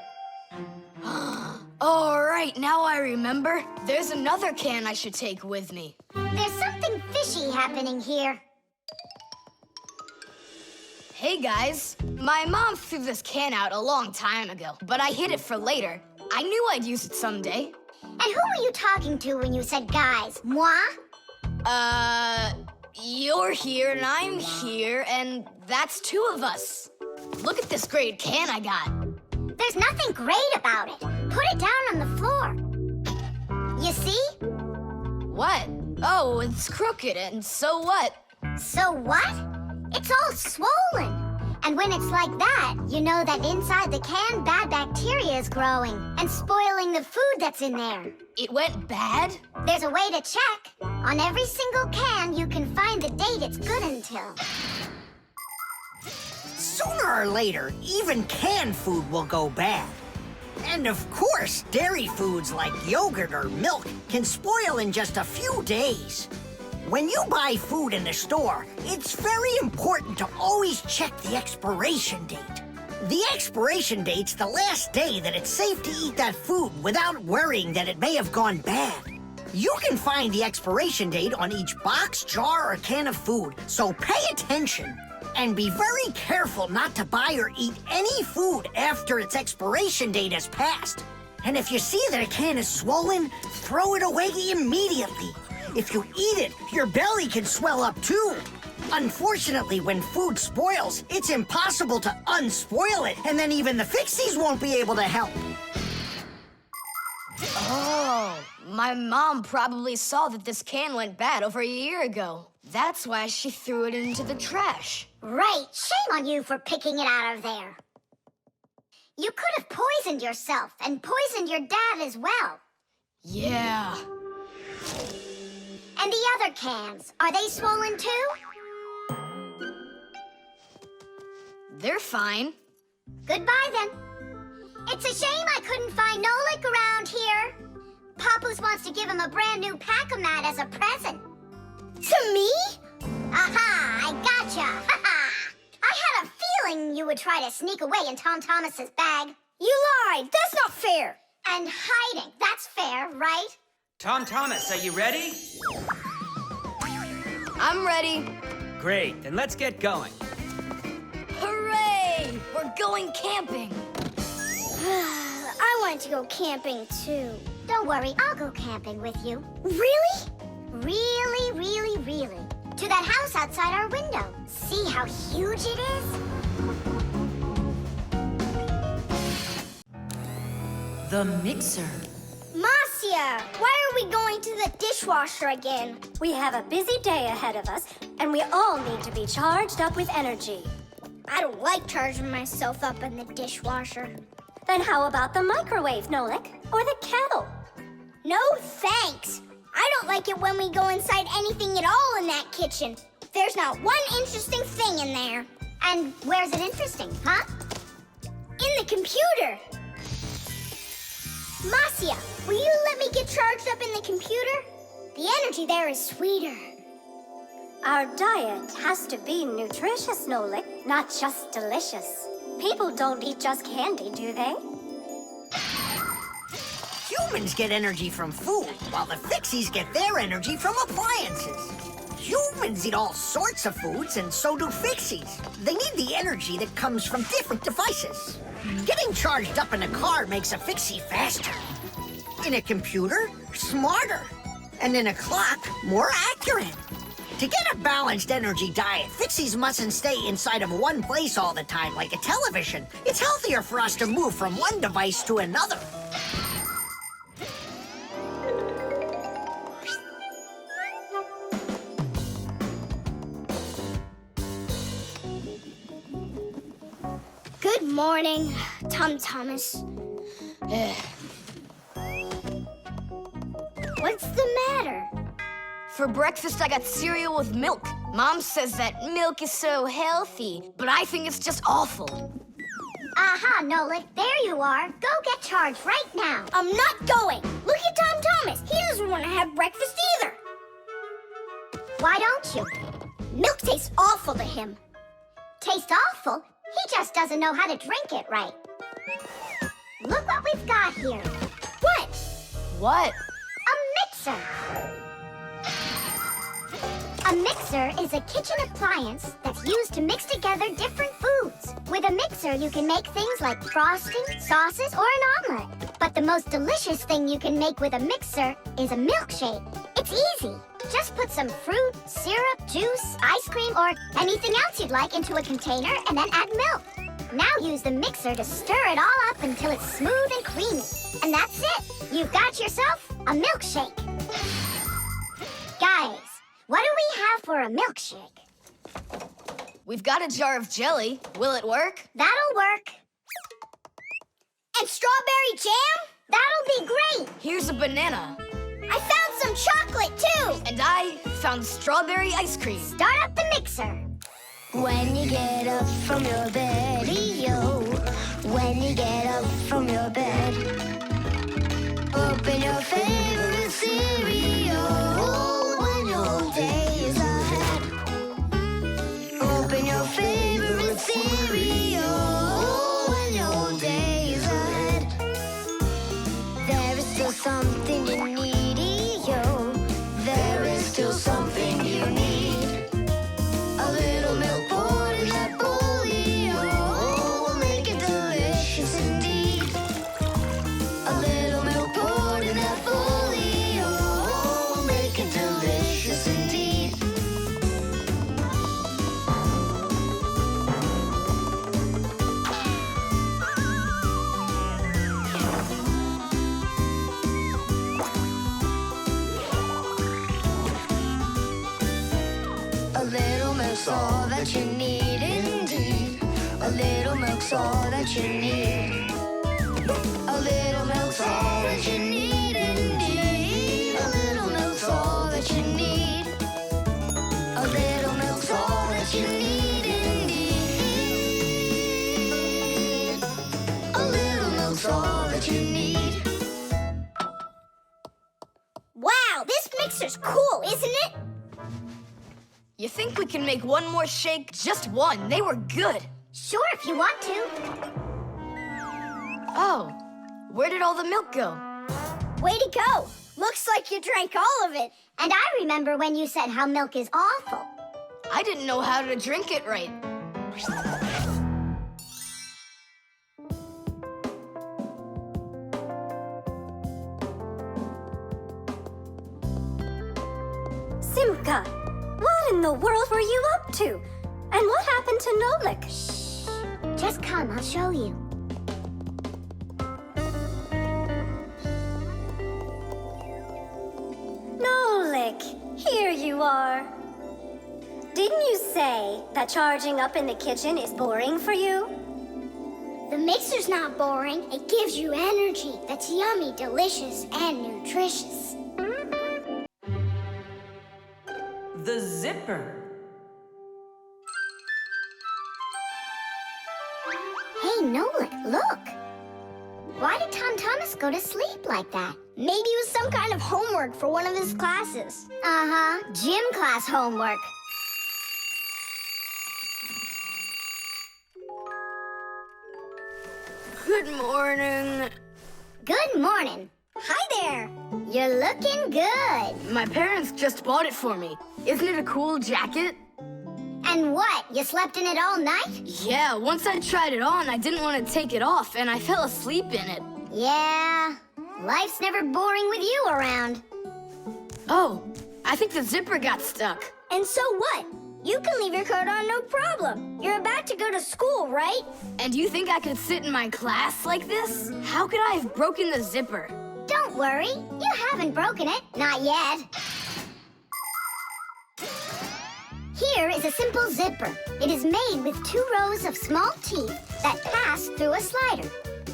All right, now I remember. There's another can I should take with me. There's something fishy happening here. Hey, guys. My mom threw this can out a long time ago, but I hid it for later. I knew I'd use it someday. And who were you talking to when you said guys? Moi? You're here and I'm here, and that's two of us. Look at this great can I got. There's nothing great about it. Put it down on the floor. You see? What? Oh, it's crooked, and so what? So what? It's all swollen. And when it's like that, you know that inside the can, bad bacteria is growing and spoiling the food that's in there. It went bad? There's a way to check. On every single can, you can find the date it's good until. Sooner or later, even canned food will go bad. And of course, dairy foods like yogurt or milk can spoil in just a few days. When you buy food in the store, it's very important to always check the expiration date. The expiration date's the last day that it's safe to eat that food without worrying that it may have gone bad. You can find the expiration date on each box, jar, or can of food, so pay attention. And be very careful not to buy or eat any food after its expiration date has passed. And if you see that a can is swollen, throw it away immediately. If you eat it, your belly can swell up too. Unfortunately, when food spoils, it's impossible to unspoil it, and then even the Fixies won't be able to help. Oh, my mom probably saw that this can went bad over a year ago. That's why she threw it into the trash. Right. Shame on you for picking it out of there. You could have poisoned yourself and poisoned your dad as well. Yeah. And the other cans, are they swollen too? They're fine. Goodbye then. It's a shame I couldn't find Nolik around here. Papoose wants to give him a brand new pack-o-mat as a present. To me? Aha! I gotcha! Ha-ha! I had a feeling you would try to sneak away in Tom Thomas's bag. You lied. That's not fair. And hiding, that's fair, right? Tom Thomas, are you ready? I'm ready. Great, then let's get going. Hooray! We're going camping. I wanted to go camping too. Don't worry, I'll go camping with you. Really? Really, really, really. To that house outside our window. See how huge it is? The mixer. Marcia, why are we going to the dishwasher again? We have a busy day ahead of us, and we all need to be charged up with energy. I don't like charging myself up in the dishwasher. Then how about the microwave, Nolik? Or the kettle? No thanks. I don't like it when we go inside anything at all in that kitchen. There's not one interesting thing in there. And where's it interesting, huh? In the computer. Marcia, will you let me get charged up in the computer? The energy there is sweeter. Our diet has to be nutritious, Nolik, not just delicious. People don't eat just candy, do they? Humans get energy from food, while the Fixies get their energy from appliances. Humans eat all sorts of foods, and so do Fixies. They need the energy that comes from different devices. Getting charged up in a car makes a Fixie faster. In a computer, smarter. And in a clock, more accurate. To get a balanced energy diet, Fixies mustn't stay inside of one place all the time like a television. It's healthier for us to move from one device to another. Good morning, Tom Thomas. What's the matter? For breakfast, I got cereal with milk. Mom says that milk is so healthy, but I think it's just awful. Aha, Nolik, there you are. Go get charged right now. I'm not going. Look at Tom Thomas. He doesn't want to have breakfast either. Why don't you? Milk tastes awful to him. Taste awful? He just doesn't know how to drink it right. Look what we've got here. What? What? A mixer. A mixer is a kitchen appliance that's used to mix together different foods. With a mixer, you can make things like frosting, sauces, or an omelet. But the most delicious thing you can make with a mixer is a milkshake. It's easy. Just put some fruit, syrup, juice, ice cream, or anything else you'd like into a container and then add milk. Now use the mixer to stir it all up until it's smooth and creamy. And that's it. You've got yourself a milkshake. Guys, what do we have for a milkshake? We've got a jar of jelly. Will it work? That'll work. And strawberry jam? That'll be great. Here's a banana. I found some chocolate too. And I found strawberry ice cream. Start up the mixer. When you get up from your bed, yo. When you get up from your bed, open your favorite cereal when your day is ahead. Open your favorite cereal when your day is ahead. There is still something you need, yo. that you need indeed. A little milk's all that you need. A little milk's all that you need indeed. A little milk's all that you need. A little milk's all that you need indeed. A little milk's all that you need. Wow, this mixer's cool, isn't it? You think we can make one more shake? Just one. They were good. Sure, if you want to. Oh, where did all the milk go? Way to go. Looks like you drank all of it. And I remember when you said how milk is awful. I didn't know how to drink it right. Simka, what in the world were you up to? And what happened to Nolik? Just come, I'll show you. Nolik, here you are. Didn't you say that charging up in the kitchen is boring for you? The mixer's not boring. It gives you energy that's yummy, delicious, and nutritious. The zipper. Hey, Nolik, look. Why did Tom Thomas go to sleep like that? Maybe it was some kind of homework for one of his classes. Uh-huh, gym class homework. Good morning. Good morning. Hi there. You're looking good. My parents just bought it for me. Isn't it a cool jacket? And what, you slept in it all night? Yeah, once I tried it on, I didn't want to take it off, and I fell asleep in it. Yeah, life's never boring with you around. Oh, I think the zipper got stuck. And so what? You can leave your coat on, no problem. You're about to go to school, right? And you think I could sit in my class like this? How could I have broken the zipper? Don't worry, you haven't broken it, not yet. Here is a simple zipper. It is made with 2 rows of small teeth that pass through a slider.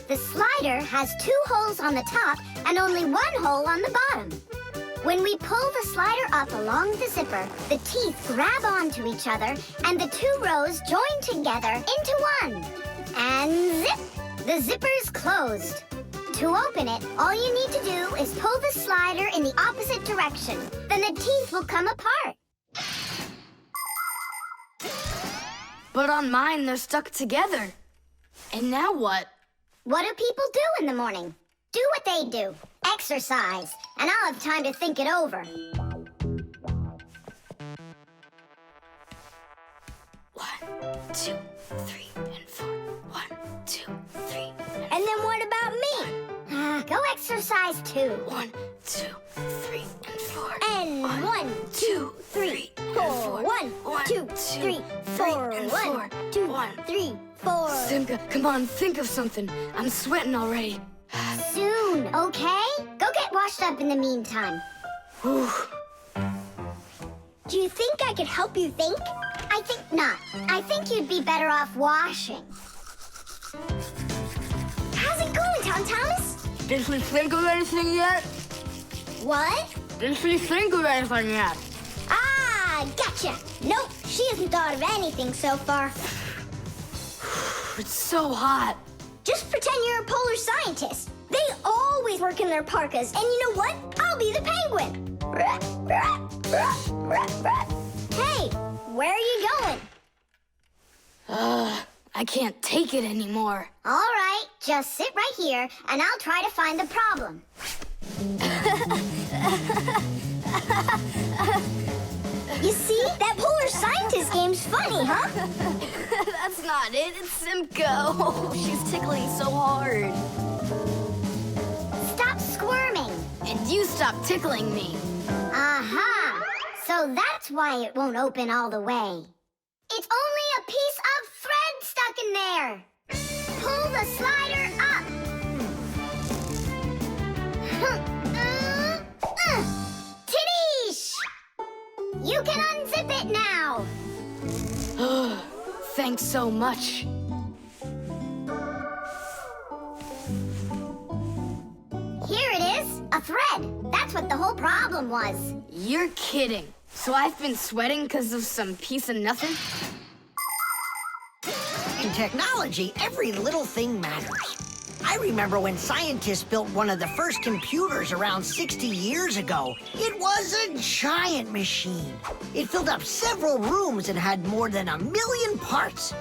The slider has 2 holes on the top and only 1 hole on the bottom. When we pull the slider up along the zipper, the teeth grab onto each other and the 2 rows join together into one. And zip! The zipper's closed. To open it, all you need to do is pull the slider in the opposite direction. Then the teeth will come apart. But on mine, they're stuck together. And now what? What do people do in the morning? Do what they do. Exercise. And I'll have time to think it over. 1, 2, 3, and 4. 1, 2, 3, And then what about me? Go exercise too. 1, 2, 3, and 4. And 1, 2, 3, 4. 1, 2, 3, 4. 1, 2, 3, 4. Simka, come on, think of something. I'm sweating already. Soon, okay? Go get washed up in the meantime. Whew. Do you think I could help you think? I think not. I think you'd be better off washing. How's it going, Tom Thomas? Did she think of anything yet? What? Did she think of anything yet? Ah, gotcha. Nope, she hasn't thought of anything so far. It's so hot. Just pretend you're a polar scientist. They always work in their parkas, and you know what? I'll be the penguin. Hey, where are you going? I can't take it anymore. All right, just sit right here, and I'll try to find the problem. You see? That polar scientist game's funny, huh? That's not it. It's Simka. Oh, she's tickling so hard. Stop squirming. And you stop tickling me. Aha! So that's why it won't open all the way. It's only a piece of thread stuck in there. Pull the slider up. Titties! You can unzip it now. Thanks so much. Here it is, a thread. That's what the whole problem was. You're kidding. So I've been sweating because of some piece of nothing? In technology, every little thing matters. I remember when scientists built one of the first computers around 60 years ago. It was a giant machine. It filled up several rooms and had more than 1 million parts.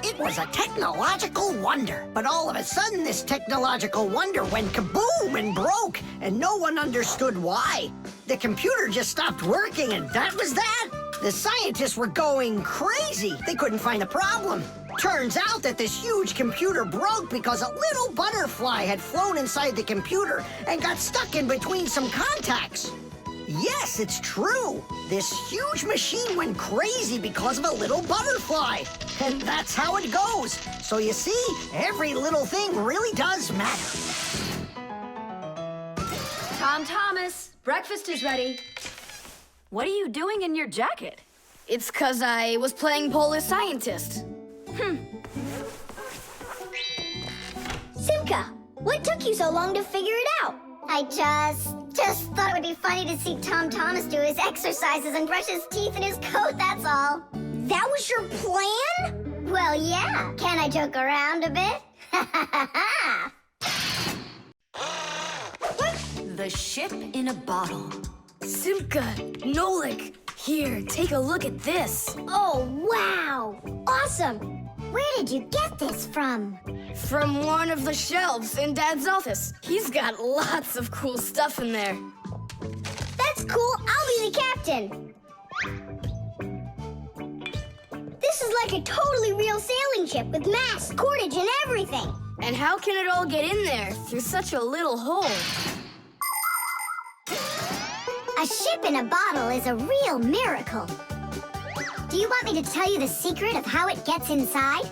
It was a technological wonder. But all of a sudden, this technological wonder went kaboom and broke, and no one understood why. The computer just stopped working, and that was that. The scientists were going crazy. They couldn't find a problem. Turns out that this huge computer broke because a little butterfly had flown inside the computer and got stuck in between some contacts. Yes, it's true. This huge machine went crazy because of a little butterfly. And that's how it goes. So you see, every little thing really does matter. Tom Thomas, breakfast is ready. What are you doing in your jacket? It's because I was playing Polar Scientist. Simka, what took you so long to figure it out? I just thought it would be funny to see Tom Thomas do his exercises and brush his teeth in his coat, that's all. That was your plan? Well, yeah. Can I joke around a bit? The ship in a bottle. Simka, Nolik, here, take a look at this. Oh, wow! Awesome! Where did you get this from? From one of the shelves in Dad's office. He's got lots of cool stuff in there. That's cool. I'll be the captain. This is like a totally real sailing ship with masts, cordage, and everything. And how can it all get in there through such a little hole? A ship in a bottle is a real miracle. Do you want me to tell you the secret of how it gets inside?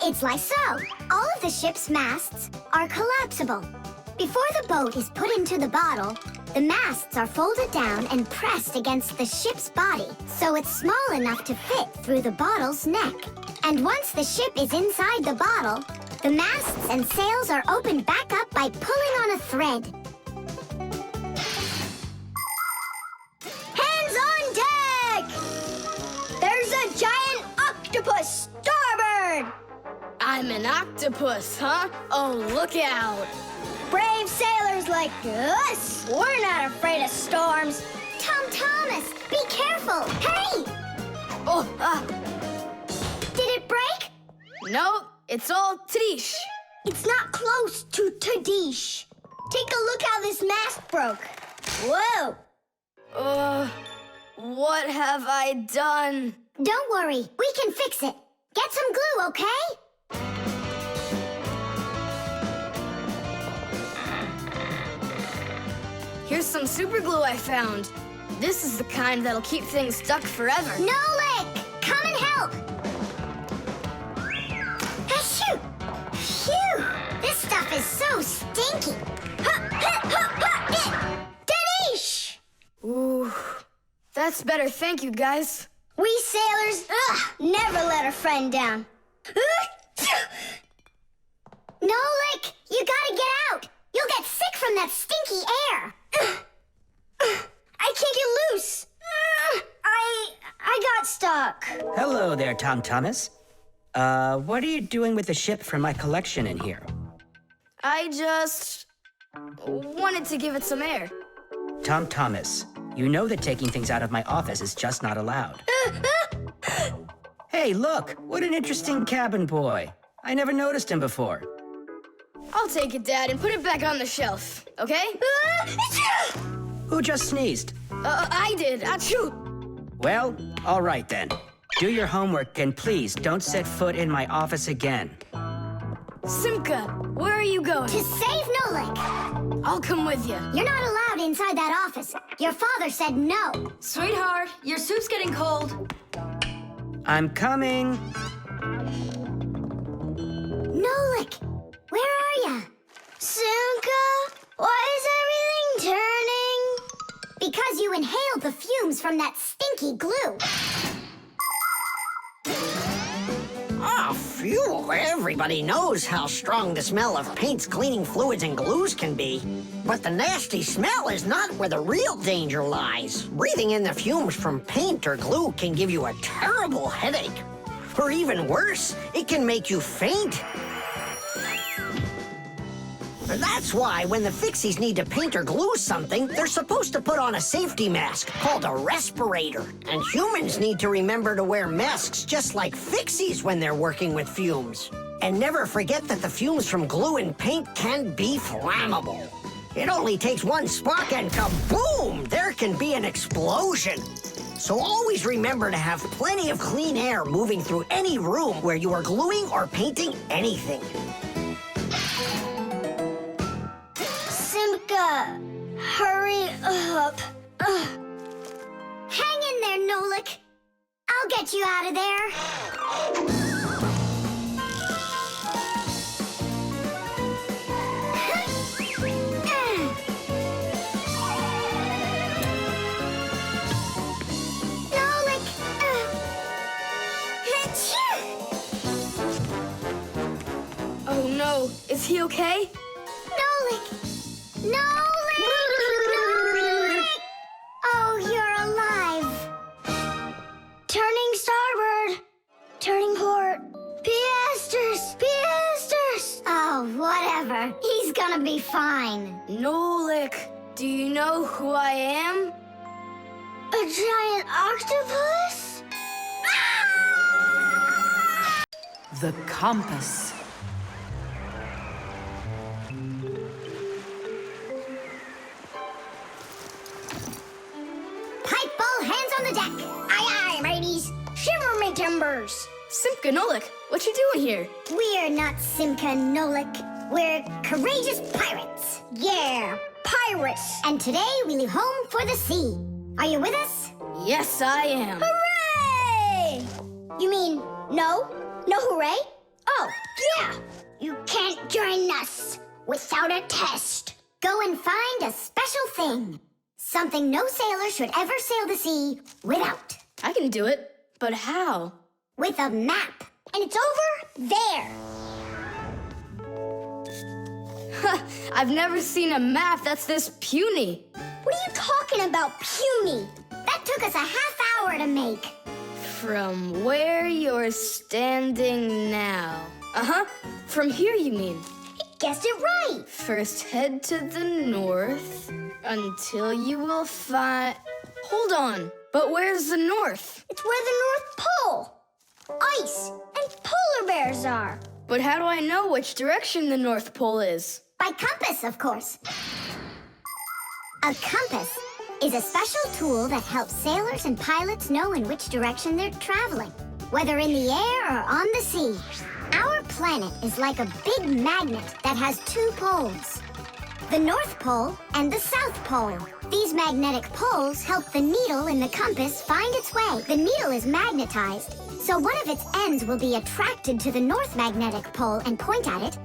It's like so. All of the ship's masts are collapsible. Before the boat is put into the bottle, the masts are folded down and pressed against the ship's body, so it's small enough to fit through the bottle's neck. And once the ship is inside the bottle, the masts and sails are opened back up by pulling on a thread. Hands on deck! There's a giant octopus starboard! I'm an octopus, huh? Oh, look out. Brave sailors like us, we're not afraid of storms. Tom Thomas, be careful! Hey! Oh, Did it break? no, it's all Tidish. It's not close to Tadish. Take a look how this mast broke. Whoa! What have I done? Don't worry, we can fix it. Get some glue, okay? Here's some super glue I found. This is the kind that'll keep things stuck forever. Nolik, come and help! Achoo! Phew! This stuff is so stinky. Tadish! Ooh, that's better. Thank you, guys. We sailors, never let a friend down. Nolik, you gotta get out! You'll get sick from that stinky air. I can't get loose. I got stuck. Hello there, Tom Thomas. What are you doing with the ship from my collection in here? I just wanted to give it some air. Tom Thomas, you know that taking things out of my office is just not allowed. Hey, look, what an interesting cabin boy. I never noticed him before. I'll take it, Dad, and put it back on the shelf, okay? Who just sneezed? I did. Achoo! Well, all right then. Do your homework and please don't set foot in my office again. Simka, where are you going? To save Nolik. I'll come with you. You're not allowed inside that office. Your father said no. Sweetheart, your soup's getting cold. I'm coming. Nolik, where are ya? Simka, why is everything turning? Because you inhaled the fumes from that stinky glue. Phew, everybody knows how strong the smell of paints, cleaning fluids, and glues can be. But the nasty smell is not where the real danger lies. Breathing in the fumes from paint or glue can give you a terrible headache. Or even worse, it can make you faint. That's why when the Fixies need to paint or glue something, they're supposed to put on a safety mask called a respirator. And humans need to remember to wear masks just like Fixies when they're working with fumes. And never forget that the fumes from glue and paint can be flammable. It only takes one spark and kaboom! There can be an explosion. So always remember to have plenty of clean air moving through any room where you are gluing or painting anything. Simka, hurry up. Hang in there, Nolik. I'll get you out of there. Nolik! Oh no, is he okay? Nolik! Nolik! Nolik! Oh, you're alive. Turning starboard. Turning port. Piasters! Piasters! Oh, whatever. He's gonna be fine. Nolik, do you know who I am? A giant octopus? The compass. Pipe ball, hands on the deck. Aye, aye, mateys. Shiver me timbers. Simka and Nolik, what you doing here? We're not Simka and Nolik. We're courageous pirates. Yeah, pirates. And today we leave home for the sea. Are you with us? Yes, I am. Hooray! You mean no? No hooray? Oh, yeah. You can't join us without a test. Go and find a special thing. Something no sailor should ever sail the sea without. I can do it, but how? With a map. And it's over there. I've never seen a map that's this puny. What are you talking about, puny? That took us a half hour to make. From where you're standing now. Uh-huh. From here, you mean? He guessed it right. First head to the north until you will find... Hold on. But where's the north? It's where the North Pole. Ice and polar bears are. But how do I know which direction the North Pole is? By compass, of course. A compass is a special tool that helps sailors and pilots know in which direction they're traveling, whether in the air or on the sea. Our planet is like a big magnet that has two poles, the North Pole and the South Pole. These magnetic poles help the needle in the compass find its way. The needle is magnetized, so one of its ends will be attracted to the North Magnetic Pole and point at it,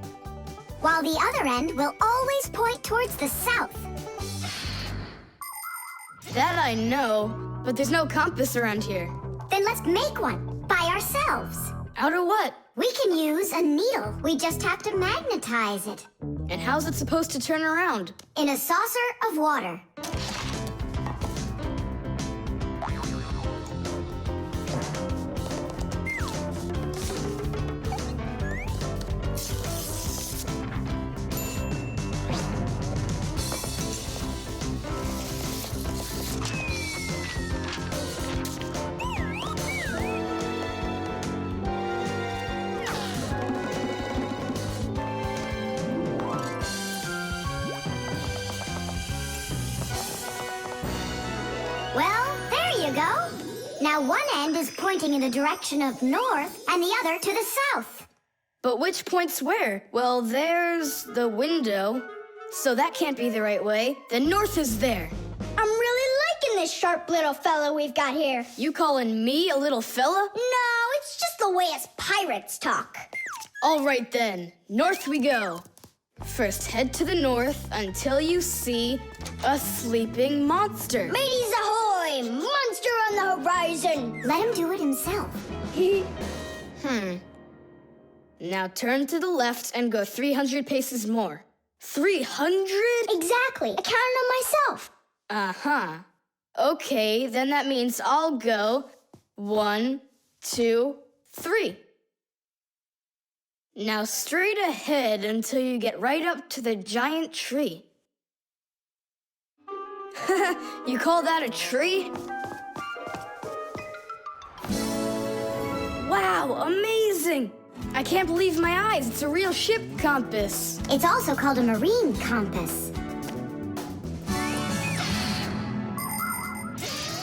while the other end will always point towards the south. That I know, but there's no compass around here. Then let's make one by ourselves. Out of what? We can use a needle. We just have to magnetize it. And how's it supposed to turn around? In a saucer of water. Well, there you go. Now one end is pointing in the direction of north and the other to the south. But which point's where? Well, there's the window, so that can't be the right way. The north is there. I'm really liking this sharp little fella we've got here. You calling me a little fella? No, it's just the way us pirates talk. All right then, north we go. First head to the north until you see a sleeping monster. Mateys ahoy! Monster on the horizon! Let him do it himself. Now turn to the left and go 300 paces more. 300? Exactly. I counted on myself. Uh-huh. Okay, then that means I'll go 1, 2, 3. Now straight ahead until you get right up to the giant tree. You call that a tree? Wow, amazing! I can't believe my eyes. It's a real ship compass. It's also called a marine compass.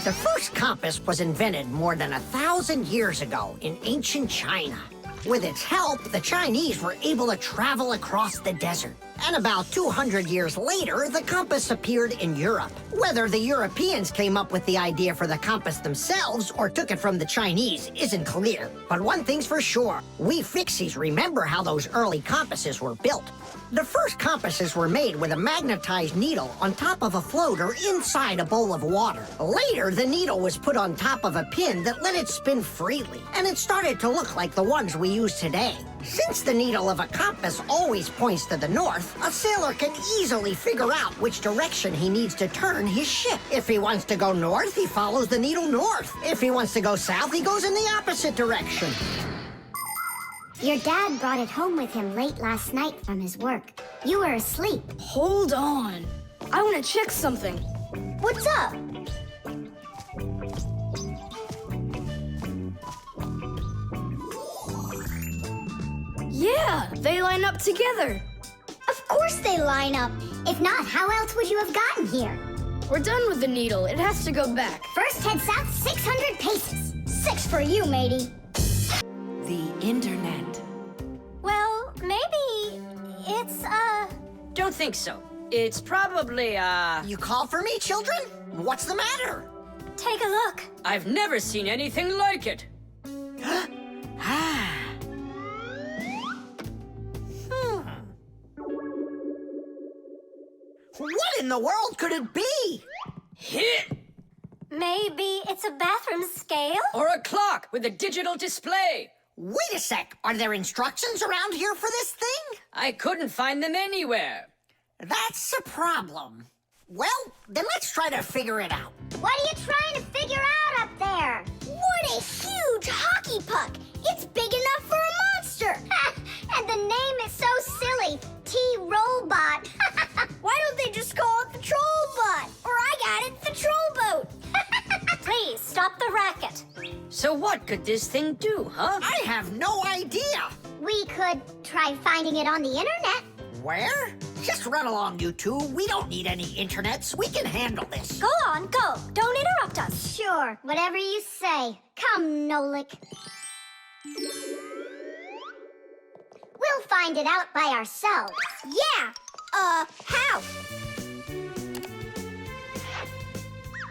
The first compass was invented more than 1,000 years ago in ancient China. With its help, the Chinese were able to travel across the desert. And about 200 years later, the compass appeared in Europe. Whether the Europeans came up with the idea for the compass themselves or took it from the Chinese isn't clear. But one thing's for sure, we Fixies remember how those early compasses were built. The first compasses were made with a magnetized needle on top of a floater inside a bowl of water. Later, the needle was put on top of a pin that let it spin freely, and it started to look like the ones we use today. Since the needle of a compass always points to the north, a sailor can easily figure out which direction he needs to turn his ship. If he wants to go north, he follows the needle north. If he wants to go south, he goes in the opposite direction. Your dad brought it home with him late last night from his work. You were asleep. Hold on. I want to check something. What's up? Yeah, they line up together. Of course they line up. If not, how else would you have gotten here? We're done with the needle. It has to go back. First, head south 600 paces. 6 for you, matey. The internet. Well, maybe it's, Don't think so. It's probably, You call for me, children? What's the matter? take a look. I've never seen anything like it. What in the world could it be? Hit! Maybe it's a bathroom scale? Or a clock with a digital display. Wait a sec, are there instructions around here for this thing? I couldn't find them anywhere. That's a problem. Well, then let's try to figure it out. What are you trying to figure out up there? What a huge hockey puck! It's big enough for a monster! And the name is so silly, T-Robot. Why don't they just call it the Trollbot? Or I got it, the Trollboat. Please stop the racket. So what could this thing do, huh? I have no idea. We could try finding it on the internet. Where? Just run along, you two. We don't need any internets. We can handle this. Go on, go. Don't interrupt us. Sure, whatever you say. Come, Nolik. We'll find it out by ourselves. Yeah! How?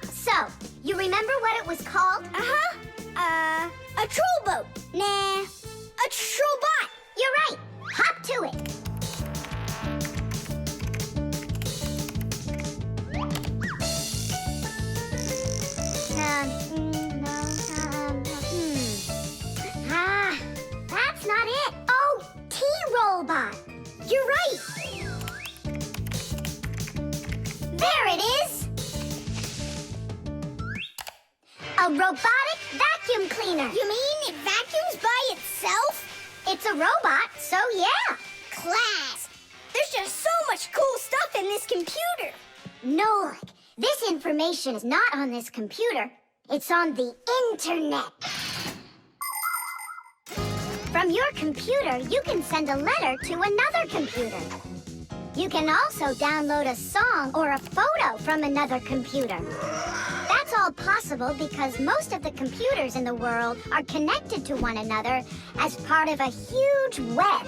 So, you remember what it was called? A Trollboat. Nah, a Trollbot. You're right. Hop to it. That's not it. Oh, T-Robot. You're right. There it is. A robotic vacuum cleaner. You mean it vacuums by itself? It's a robot, so yeah. Class! There's just so much cool stuff in this computer. Nolik, this information is not on this computer. It's on the internet. From your computer, you can send a letter to another computer. You can also download a song or a photo from another computer. That's all possible because most of the computers in the world are connected to one another as part of a huge web.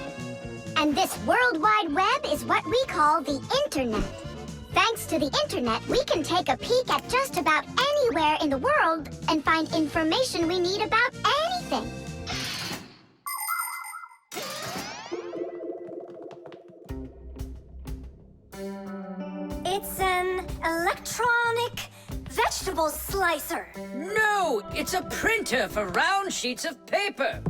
And this World Wide Web is what we call the Internet. Thanks to the Internet, we can take a peek at just about anywhere in the world and find information we need about anything. It's an electronic vegetable slicer. No, it's a printer for round sheets of paper.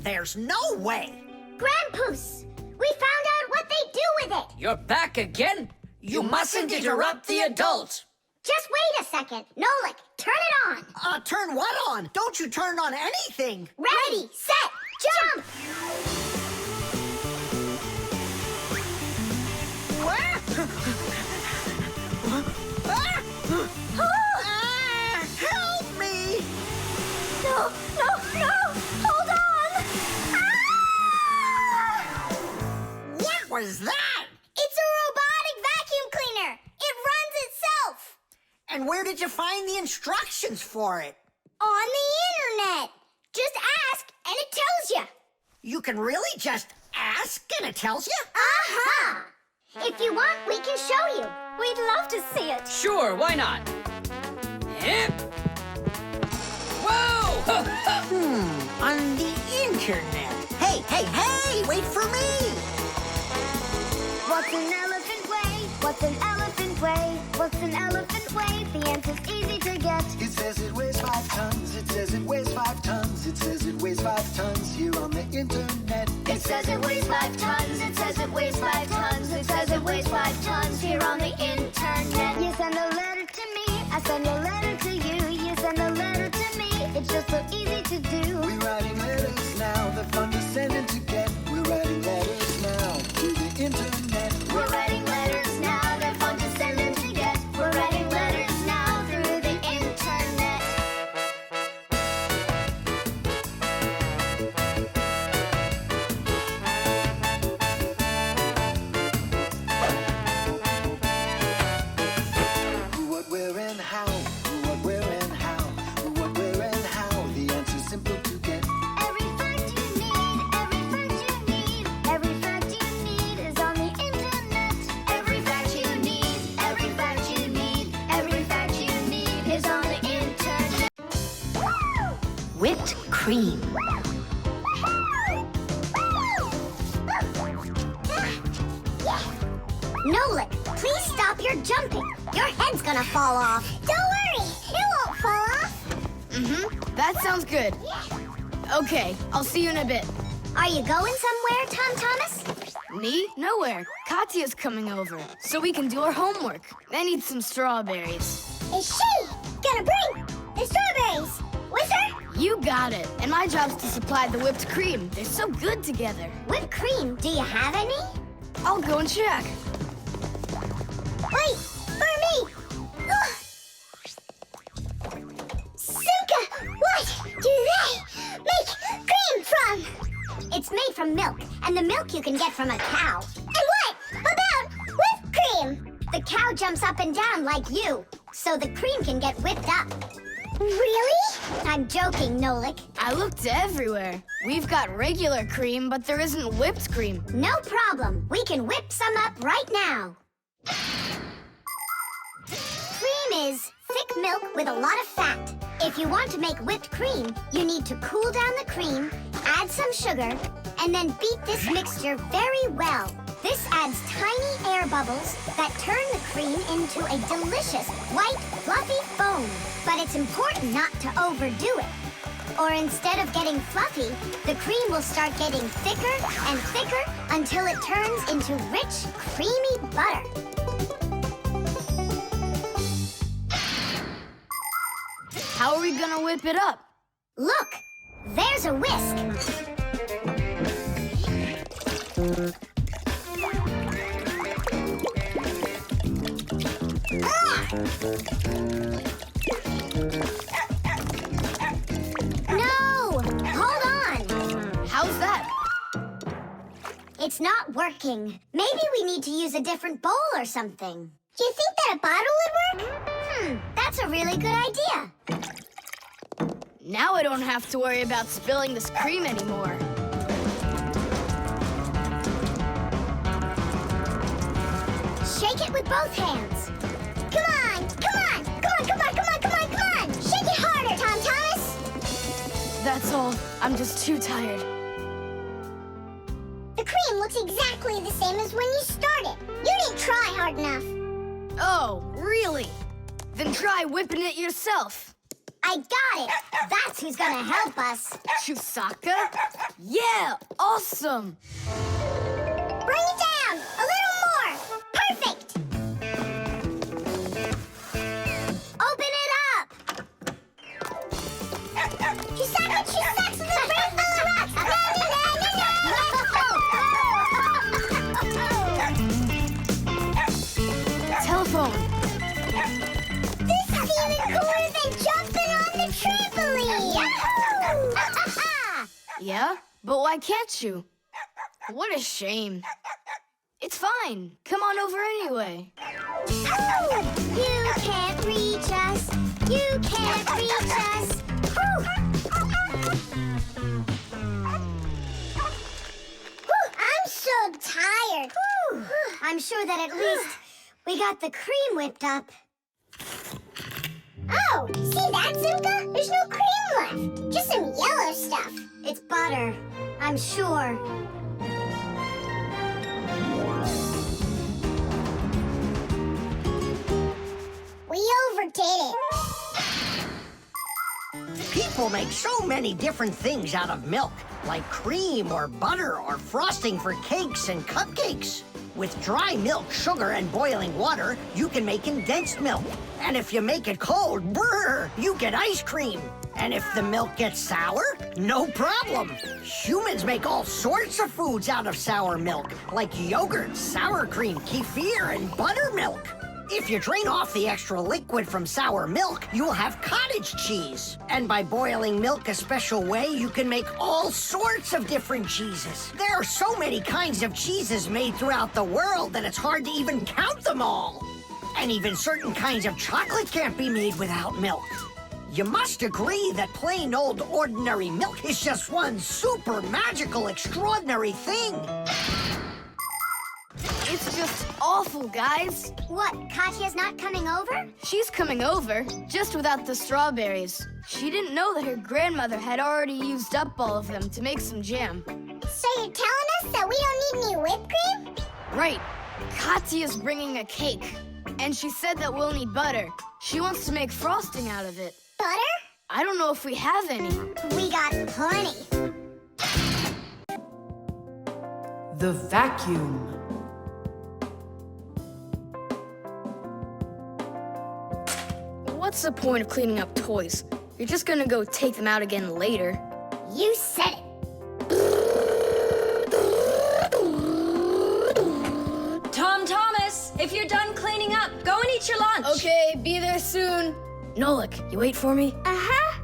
There's no way. Grandpoos! We found out what they do with it! You're back again? You mustn't interrupt the adult. Just wait a second. Nolik, turn it on! Turn what on? Don't you turn on anything. Ready, set, jump! Help me! No! Hold on! What was that? It's a robotic vacuum cleaner. It runs itself. And where did you find the instructions for it? On the internet. Just ask and it tells you. You can really just ask and it tells you? Uh-huh. If you want, we can show you. We'd love to see it. Sure, why not? Hip. Whoa! On the internet. Hey, wait for me! What's an elephant weigh? What's an elephant weigh? What's an elephant weigh? The answer's easy to get. It says it weighs 5 tons. It says it weighs 5 tons. It says it weighs 5 tons here on the internet. It says it weighs 5 tons. It says it weighs 5 tons. It says it weighs 5 tons here on the internet. You send a letter to me. I send a letter to you. You send a letter to me. It's just so easy to do. We're writing letters now. They're fun to send and to get. We're writing letters now to the internet. We're writing letters now. They're fun to send and to get. We're writing letters now through the internet. Who, what, where, and how. Who, what, where, and how. Who, what, where, and how. The answer's simple to get. Every fact you need, every fact you need, every fact you need is on the internet. Every fact you need, every fact you need, every fact you need is on the internet. Whipped cream. Nolik, please stop your jumping. Your head's gonna fall off. Don't worry. It won't fall off. That sounds good. Okay, I'll see you in a bit. Are you going somewhere, Tom Thomas? Me? Nowhere. Katya's coming over, so we can do our homework. I need some strawberries. Is she gonna bring the strawberries with her? You got it. And my job's to supply the whipped cream. They're so good together. Whipped cream, do you have any? I'll go and check. Wait, for me. Ugh. Simka, what do they make cream from? It's made from milk, and the milk you can get from a cow. And what about whipped cream? The cow jumps up and down like you, so the cream can get whipped up. Really? I'm joking, Nolik. I looked everywhere. We've got regular cream, but there isn't whipped cream. No problem. We can whip some up right now. Cream is thick milk with a lot of fat. If you want to make whipped cream, you need to cool down the cream, add some sugar, and then beat this mixture very well. This adds tiny air bubbles that turn the cream into a delicious, white, fluffy foam. But it's important not to overdo it. Or instead of getting fluffy, the cream will start getting thicker and thicker until it turns into rich, creamy butter. How are we gonna whip it up? Look, there's a whisk. No! Hold on! How's that? It's not working. Maybe we need to use a different bowl or something. Do you think that a bottle would work? That's a really good idea. Now I don't have to worry about spilling this cream anymore. Shake it with both hands. Come on! Come on! Come on! Come on! Come on! Come on! Come on! Shake it harder, Tom Thomas! That's all. I'm just too tired. The cream looks exactly the same as when you started. You didn't try hard enough. Oh, really? Then try whipping it yourself. I got it. That's who's gonna help us. Chusaka? Yeah, awesome. Bring it down. A little more. Perfect. Open it up. Chusaka, Chusaka, the brain full of rocks. Telephone. This is even cooler than jumping on the trampoline. Yahoo! Yeah? But why can't you? What a shame. It's fine. Come on over anyway. You can't reach us. You can't reach us. Whew. Whew, I'm so tired. Whew. I'm sure that at least we got the cream whipped up. Oh, see that, Simka? There's no cream left. Just some yellow stuff. It's butter, I'm sure. We overdid it. People make so many different things out of milk, like cream or butter or frosting for cakes and cupcakes. With dry milk, sugar, and boiling water, you can make condensed milk. And if you make it cold, brr, you get ice cream. And if the milk gets sour, no problem. Humans make all sorts of foods out of sour milk, like yogurt, sour cream, kefir, and buttermilk. If you drain off the extra liquid from sour milk, you'll have cottage cheese. And by boiling milk a special way, you can make all sorts of different cheeses. There are so many kinds of cheeses made throughout the world that it's hard to even count them all. And even certain kinds of chocolate can't be made without milk. You must agree that plain old ordinary milk is just one super magical, extraordinary thing. It's just awful, guys. What, Katya's not coming over? She's coming over, just without the strawberries. She didn't know that her grandmother had already used up all of them to make some jam. So you're telling us that we don't need any whipped cream? Right. Katya's bringing a cake, and she said that we'll need butter. She wants to make frosting out of it. Butter? I don't know if we have any. We got plenty. The vacuum. What's the point of cleaning up toys? You're just gonna go take them out again later. You said it. Thomas, if you're done cleaning up, go and eat your lunch. Okay, be there soon. Nolik, you wait for me? Uh-huh.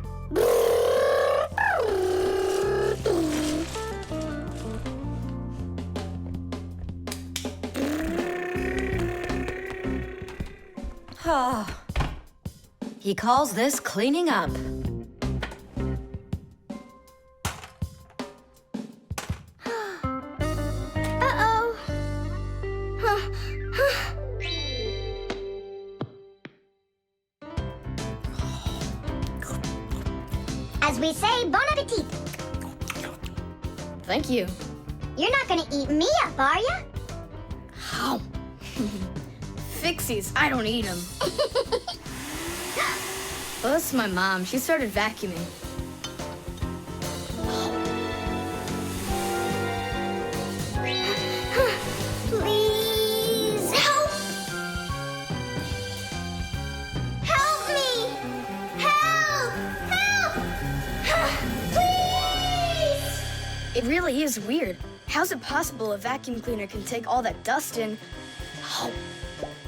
Oh. He calls this cleaning up. Uh-oh. As we say, bon appetit. Thank you. You're not gonna eat me up, are you? How? Fixies, I don't eat them. Well, that's my mom. She started vacuuming. Please help! Help me! Help! Help! Please! It really is weird. How's it possible a vacuum cleaner can take all that dust in,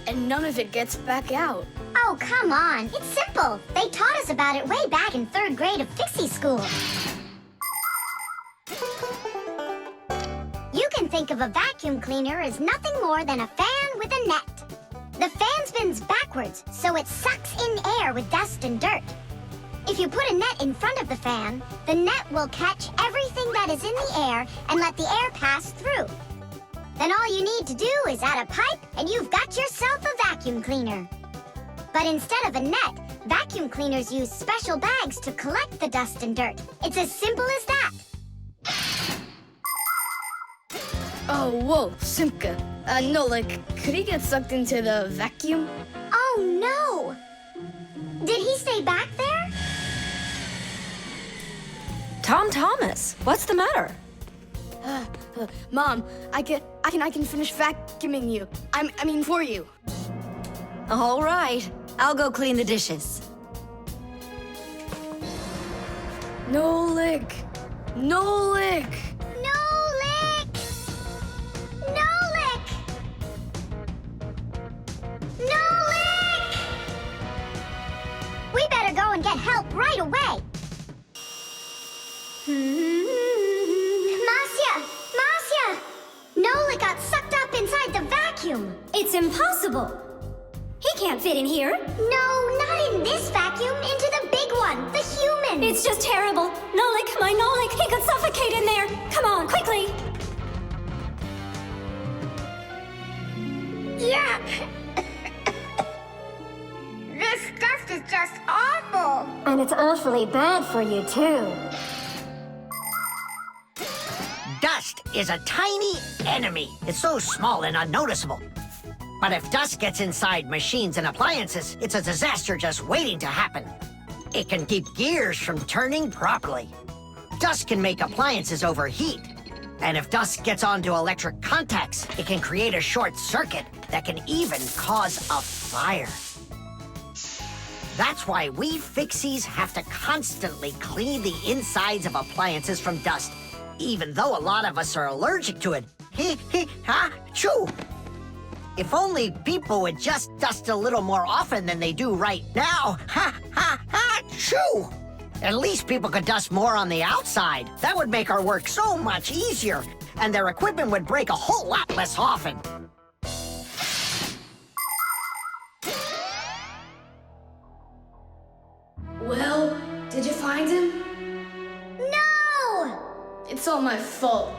and none of it gets back out? Oh, come on. It's simple. They taught us about it way back in 3rd grade of Fixie school. You can think of a vacuum cleaner as nothing more than a fan with a net. The fan spins backwards, so it sucks in air with dust and dirt. If you put a net in front of the fan, the net will catch everything that is in the air and let the air pass through. Then all you need to do is add a pipe and you've got yourself a vacuum cleaner. But instead of a net, vacuum cleaners use special bags to collect the dust and dirt. It's as simple as that. Oh, whoa, Simka. Nolik, could he get sucked into the vacuum? Oh, no! Did he stay back there? Tom Thomas, what's the matter? Mom, I can finish vacuuming you. I mean for you. All right, I'll go clean the dishes. Nolik! Nolik! Nolik! Nolik! Nolik! We better go and get help right away. Marcia! Marcia! Nolik got sucked up inside the vacuum. It's impossible. He can't fit in here. No, not in this vacuum. Into the big one, the human. It's just terrible. Nolik, my Nolik, he could suffocate in there. Come on, quickly. Yeah. This stuff is just awful. And it's awfully bad for you, too. Dust is a tiny enemy. It's so small and unnoticeable. But if dust gets inside machines and appliances, it's a disaster just waiting to happen. It can keep gears from turning properly. Dust can make appliances overheat. And if dust gets onto electric contacts, it can create a short circuit that can even cause a fire. That's why we Fixies have to constantly clean the insides of appliances from dust, even though a lot of us are allergic to it. Choo! If only people would just dust a little more often than they do right now. Choo! At least people could dust more on the outside. That would make our work so much easier, and their equipment would break a whole lot less often. Well, did you find him? No! It's all my fault.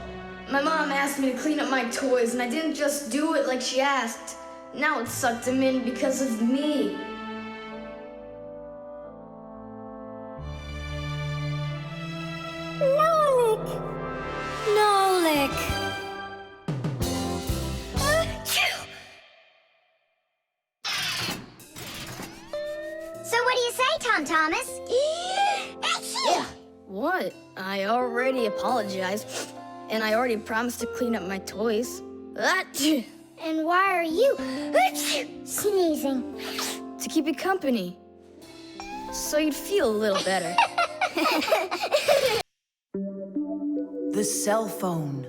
My mom asked me to clean up my toys, and I didn't just do it like she asked. Now it sucked him in because of me. Nolik! Nolik! So what do you say, Tom Thomas? What? I already apologized, and I already promised to clean up my toys. And why are you sneezing? To keep you company, so you'd feel a little better. The cell phone.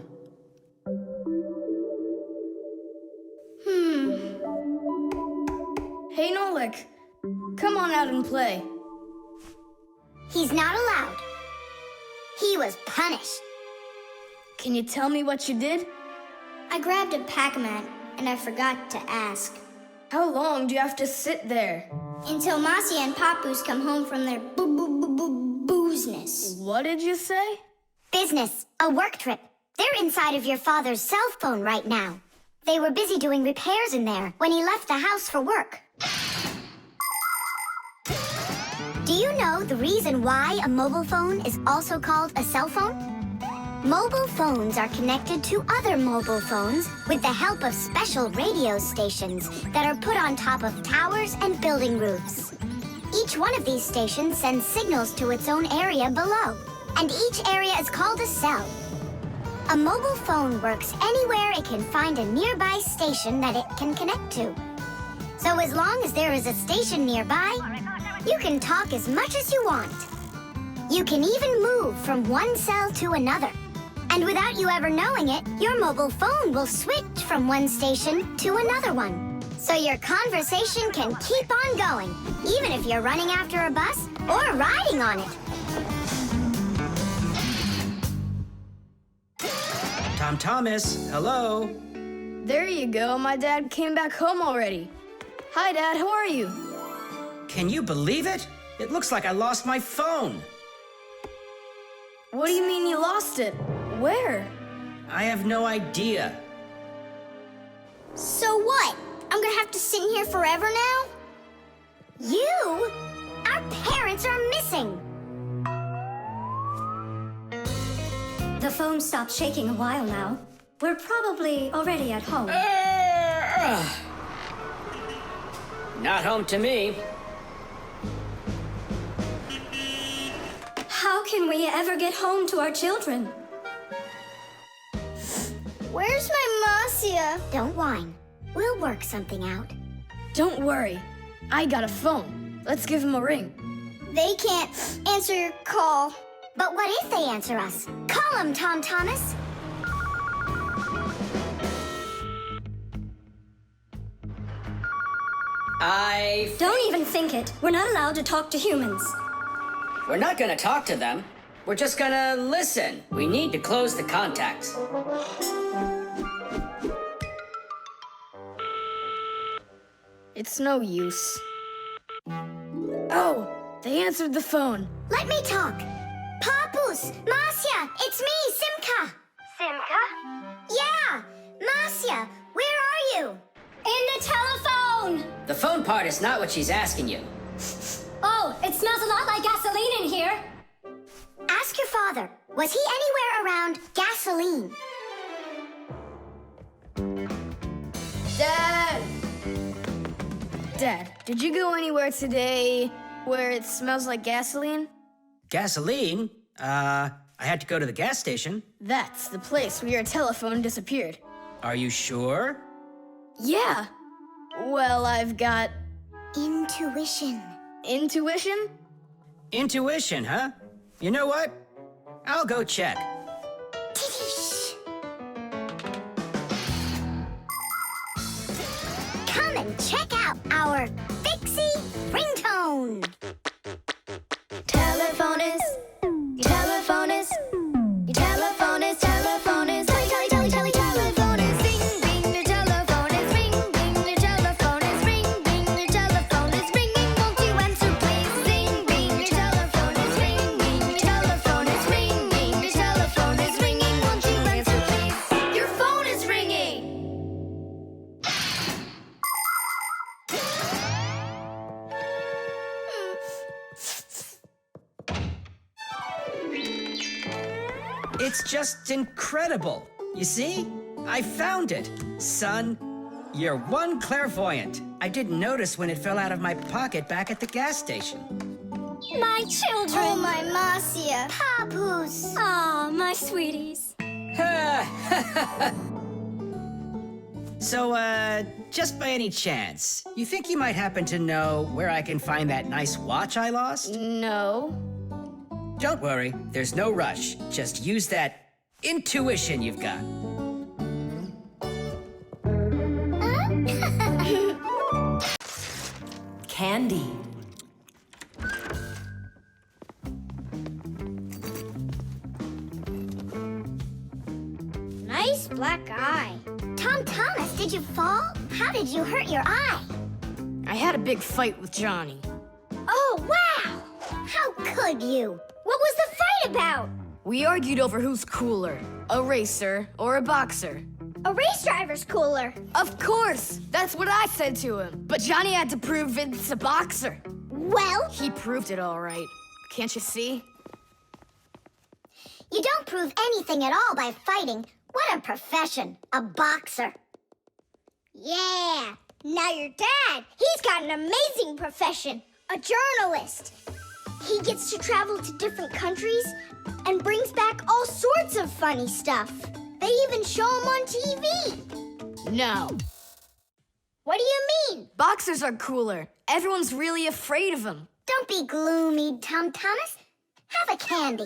Hey, Nolik, come on out and play. He's not allowed. He was punished. Can you tell me what you did? I grabbed a Pac-Man, and I forgot to ask. How long do you have to sit there? Until Marcia and Papoose come home from their boozness. What did you say? Business, a work trip. They're inside of your father's cell phone right now. They were busy doing repairs in there when he left the house for work. Do you know the reason why a mobile phone is also called a cell phone? Mobile phones are connected to other mobile phones with the help of special radio stations that are put on top of towers and building roofs. Each one of these stations sends signals to its own area below, and each area is called a cell. A mobile phone works anywhere it can find a nearby station that it can connect to. So as long as there is a station nearby, you can talk as much as you want. You can even move from one cell to another. And without you ever knowing it, your mobile phone will switch from one station to another one. So your conversation can keep on going, even if you're running after a bus or riding on it. Tom Thomas, hello. There you go, my dad came back home already. Hi, Dad, how are you? Can you believe it? It looks like I lost my phone. What do you mean you lost it? Where? I have no idea. So what? I'm gonna have to sit in here forever now? You? Our parents are missing. The phone stopped shaking a while now. We're probably already at home. Not home to me. How can we ever get home to our children? Where's my Marcia? Don't whine. We'll work something out. Don't worry. I got a phone. Let's give him a ring. They can't answer your call. But what if they answer us? Call them, Tom Thomas. Don't even think it. We're not allowed to talk to humans. We're not gonna talk to them. We're just gonna listen. We need to close the contacts. It's no use. Oh, they answered the phone. Let me talk. Papus, Marcia, it's me, Simka. Simka? Yeah, Marcia, where are you? In the telephone! The phone part is not what she's asking you. Oh, it smells a lot like gasoline in here. Ask your father. Was he anywhere around gasoline? Dad! Dad, did you go anywhere today where it smells like gasoline? Gasoline? I had to go to the gas station. That's the place where your telephone disappeared. Are you sure? Yeah. Well, I've got... Intuition. Intuition? Intuition, huh? You know what? I'll go check. Come and check out our Fixie ringtone. Telephone is, telephone is, telephone is, telephone is, telephone is, ring, ring, the telephone is, ring, ring, the telephone is, ring, ring, the telephone is ringing, won't you answer please? Ring, ring, the telephone is, ring, ring, the telephone is, ring, ring, the telephone is ringing, won't you answer please? Your phone is ringing! It's just incredible. You see? I found it. Son, you're one clairvoyant. I didn't notice when it fell out of my pocket back at the gas station. My children! Oh, my Marcia. Papus. Aw, my sweeties. So, just by any chance, you think you might happen to know where I can find that nice watch I lost? No. Don't worry, there's no rush. Just use that intuition you've got. Candy. Nice black eye. Tom Thomas, did you fall? How did you hurt your eye? I had a big fight with Johnny. Oh, wow! How could you? What was the fight about? We argued over who's cooler, a racer or a boxer. A race driver's cooler. Of course! That's what I said to him. But Johnny had to prove it's a boxer. Well, He proved it all right. Can't you see? You don't prove anything at all by fighting. What a profession, a boxer. yeah. Now your dad, he's got an amazing profession. A journalist. He gets to travel to different countries and brings back all sorts of funny stuff. They even show him on TV. No. What do you mean? Boxers are cooler. Everyone's really afraid of them. Don't be gloomy, Tom Thomas. Have a candy.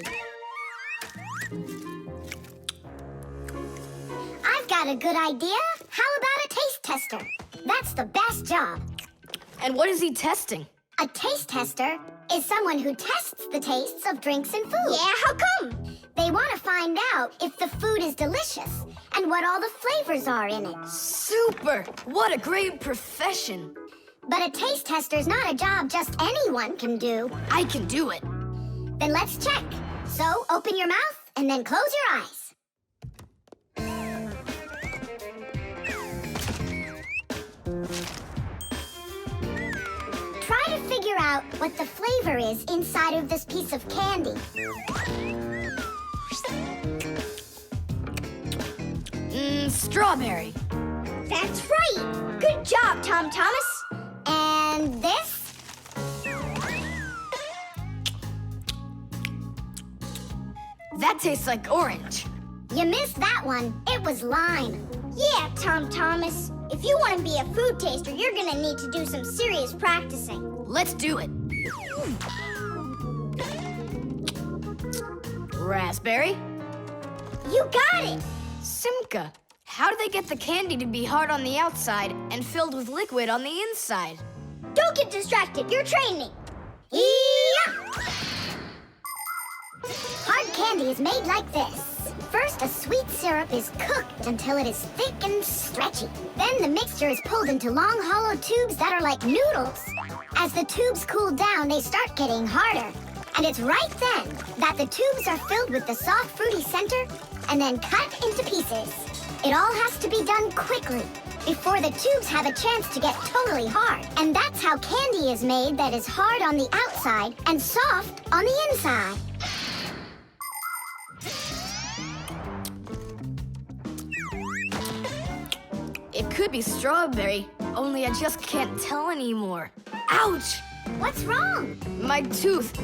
I've got a good idea. How about a taste tester? That's the best job. And what is he testing? A taste tester is someone who tests the tastes of drinks and food. Yeah, how come? They want to find out if the food is delicious and what all the flavors are in it. Super! What a great profession. But a taste tester's not a job just anyone can do. I can do it. Then let's check. So open your mouth and then close your eyes. Try to figure out what the flavor is inside of this piece of candy. Strawberry. That's right. Good job, Tom Thomas. And this? That tastes like orange. You missed that one. It was lime. Yeah, Tom Thomas. If you want to be a food taster, you're gonna need to do some serious practicing. Let's do it. Raspberry? You got it! Simka, how do they get the candy to be hard on the outside and filled with liquid on the inside? Don't get distracted, you're training. Yeah! Hard candy is made like this. First, a sweet syrup is cooked until it is thick and stretchy. Then the mixture is pulled into long, hollow tubes that are like noodles. As the tubes cool down, they start getting harder. And it's right then that the tubes are filled with the soft, fruity center and then cut into pieces. It all has to be done quickly before the tubes have a chance to get totally hard. And that's how candy is made that is hard on the outside and soft on the inside. It could be strawberry, only I just can't tell anymore. Ouch! What's wrong? My tooth.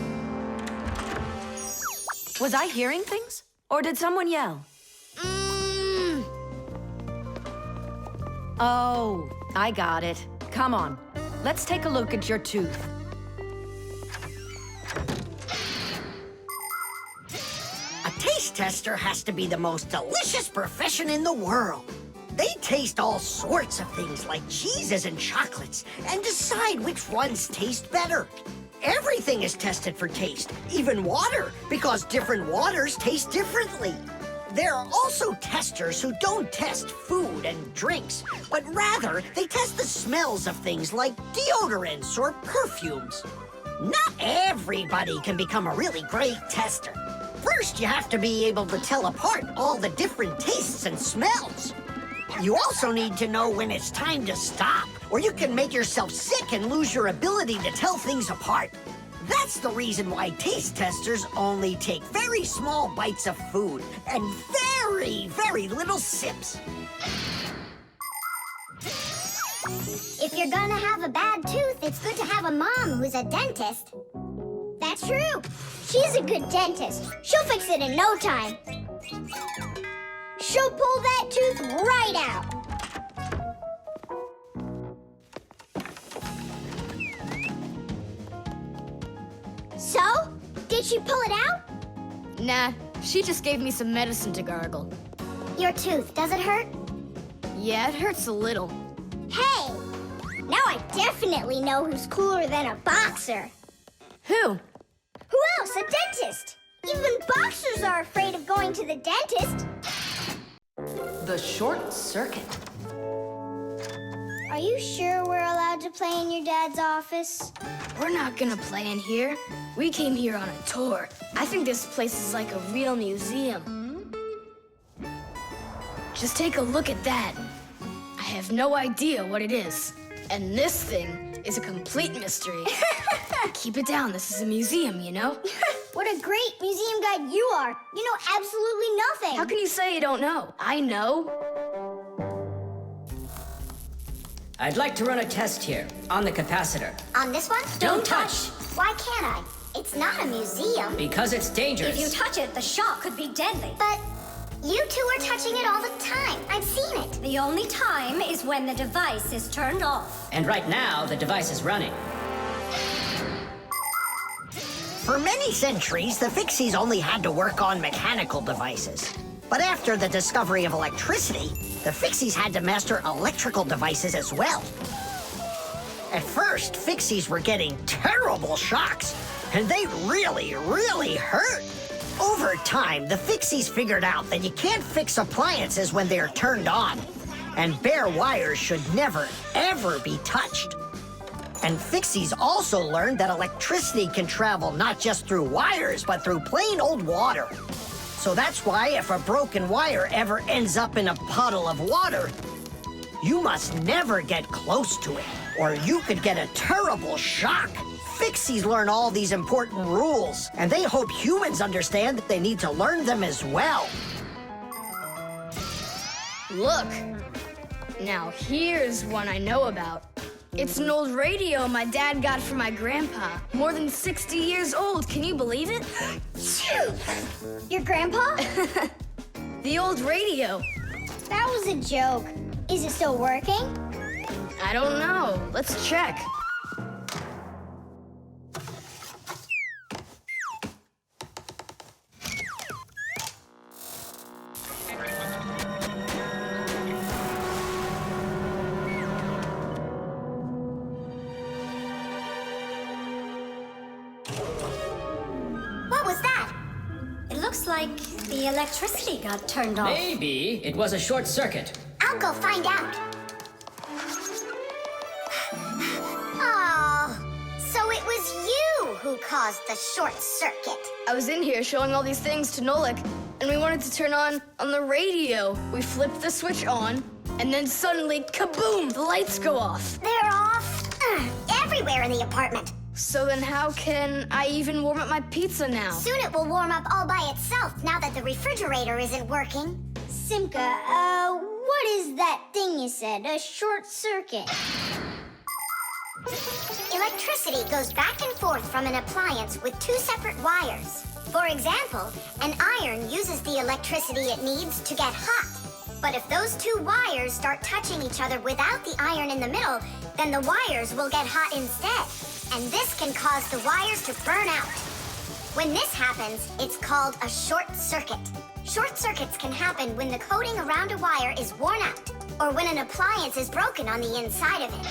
Was I hearing things? Or did someone yell? Oh, I got it. Come on. Let's take a look at your tooth. A taste tester has to be the most delicious profession in the world. They taste all sorts of things like cheeses and chocolates and decide which ones taste better. Everything is tested for taste, even water, because different waters taste differently. There are also testers who don't test food and drinks, but rather they test the smells of things like deodorants or perfumes. Not everybody can become a really great tester. First, you have to be able to tell apart all the different tastes and smells. You also need to know when it's time to stop, or you can make yourself sick and lose your ability to tell things apart. That's the reason why taste testers only take very small bites of food and very, very little sips. If you're gonna have a bad tooth, it's good to have a mom who's a dentist. That's true. She's a good dentist. She'll fix it in no time. She'll pull that tooth right out. So, did she pull it out? Nah, she just gave me some medicine to gargle. Your tooth, does it hurt? Yeah, it hurts a little. Hey, now I definitely know who's cooler than a boxer. Who? Who else? A dentist. Even boxers are afraid of going to the dentist. The short circuit. Are you sure we're allowed to play in your dad's office? We're not gonna play in here. We came here on a tour. I think this place is like a real museum. Just take a look at that. I have no idea what it is. And this thing is a complete mystery. Keep it down. This is a museum, you know? What a great museum guide you are. You know absolutely nothing. How can you say you don't know? I know. I'd like to run a test here, on the capacitor. On this one? Don't touch! Why can't I? It's not a museum. Because it's dangerous. If you touch it, the shock could be deadly. But you two are touching it all the time. I've seen it. The only time is when the device is turned off. And right now, the device is running. For many centuries, the Fixies only had to work on mechanical devices. But after the discovery of electricity, the Fixies had to master electrical devices as well. At first, Fixies were getting terrible shocks, and they really, really hurt. Over time, the Fixies figured out that you can't fix appliances when they're turned on, and bare wires should never, ever be touched. And Fixies also learned that electricity can travel not just through wires, but through plain old water. So that's why if a broken wire ever ends up in a puddle of water, you must never get close to it, or you could get a terrible shock. Fixies learn all these important rules, and they hope humans understand that they need to learn them as well. Look. Now here's one I know about. It's an old radio my dad got from my grandpa. More than 60 years old, can you believe it? Your grandpa? The old radio. That was a joke. Is it still working? I don't know. Let's check. What was that? It looks like the electricity got turned off. Maybe it was a short circuit. I'll go find out. Oh, so it was you who caused the short circuit. I was in here showing all these things to Nolik, and we wanted to turn on the radio. We flipped the switch on, and then suddenly, kaboom, the lights go off. They're off everywhere in the apartment. So then how can I even warm up my pizza now? Soon it will warm up all by itself now that the refrigerator isn't working. Simka, what is that thing you said? A short circuit. Electricity goes back and forth from an appliance with two separate wires. For example, an iron uses the electricity it needs to get hot. But if those two wires start touching each other without the iron in the middle, then the wires will get hot instead. And this can cause the wires to burn out. When this happens, it's called a short circuit. Short circuits can happen when the coating around a wire is worn out, or when an appliance is broken on the inside of it.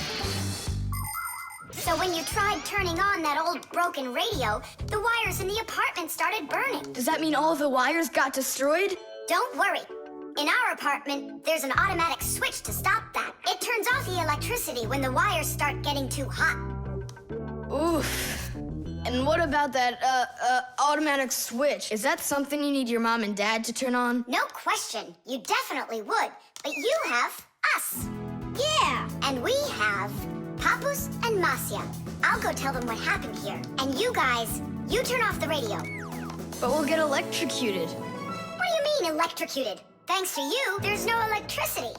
So when you tried turning on that old broken radio, the wires in the apartment started burning. Does that mean all the wires got destroyed? Don't worry. In our apartment, there's an automatic switch to stop that. It turns off the electricity when the wires start getting too hot. Oof. And what about that, automatic switch? Is that something you need your mom and dad to turn on? No question. You definitely would. But you have us. Yeah. And we have Papus and Masya. I'll go tell them what happened here. And you guys, you turn off the radio. But we'll get electrocuted. What do you mean electrocuted? Thanks to you, there's no electricity.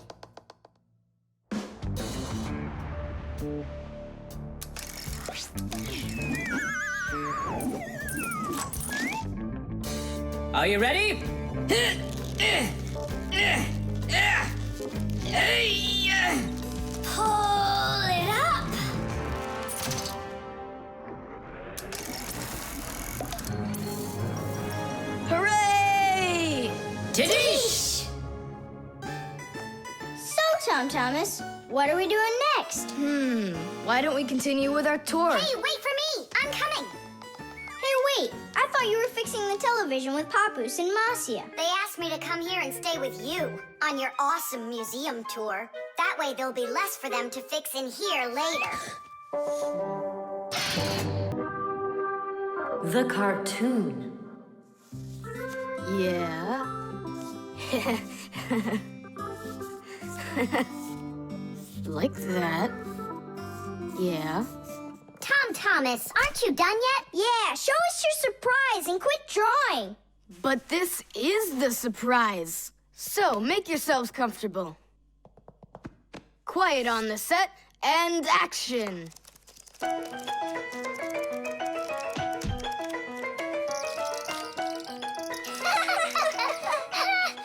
Are you ready? Pull it up. Hooray! Tidish! So, Tom Thomas, what are we doing next? Why don't we continue with our tour? Hey, wait for me! I'm coming! Hey, wait. I thought you were fixing the television with Papus and Masya. They asked me to come here and stay with you on your awesome museum tour. That way there'll be less for them to fix in here later. The cartoon. Yeah. Like that. Yeah. Tom Thomas, aren't you done yet? Yeah, show us your surprise and quit drawing. But this is the surprise. So make yourselves comfortable. Quiet on the set and action.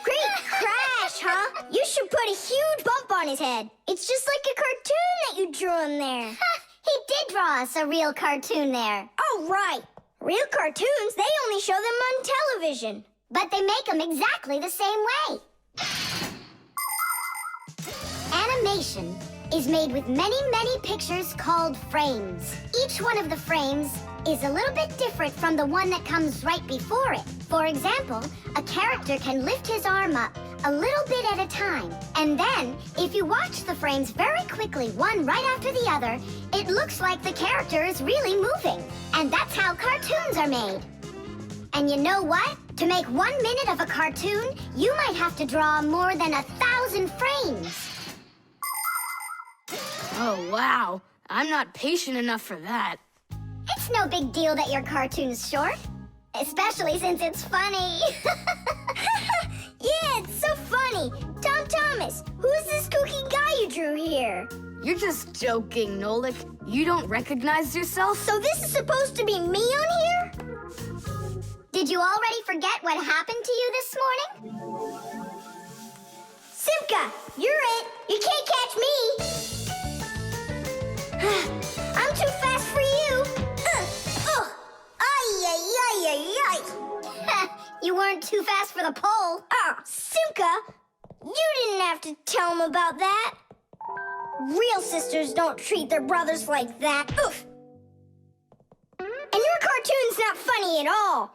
Great crash, huh? You should put a huge bump on his head. It's just like a cartoon that you drew in there. He did draw us a real cartoon there. Oh, right. Real cartoons, they only show them on television. But they make them exactly the same way. Animation is made with many, many pictures called frames. Each one of the frames is a little bit different from the one that comes right before it. For example, a character can lift his arm up a little bit at a time. And then, if you watch the frames very quickly, one right after the other, it looks like the character is really moving. And that's how cartoons are made. And you know what? To make 1 minute of a cartoon, you might have to draw more than 1,000 frames. Oh, wow. I'm not patient enough for that. It's no big deal that your cartoon's short, especially since it's funny. Yeah, it's so funny. Tom Thomas, who's this kooky guy you drew here? You're just joking, Nolik. You don't recognize yourself? So this is supposed to be me on here? Did you already forget what happened to you this morning? Simka, you're it. You can't catch me. I'm too fast for you. Ay, ay, ay, ay, ay. You weren't too fast for the pole. Simka, you didn't have to tell him about that. Real sisters don't treat their brothers like that. Oof. And your cartoon's not funny at all.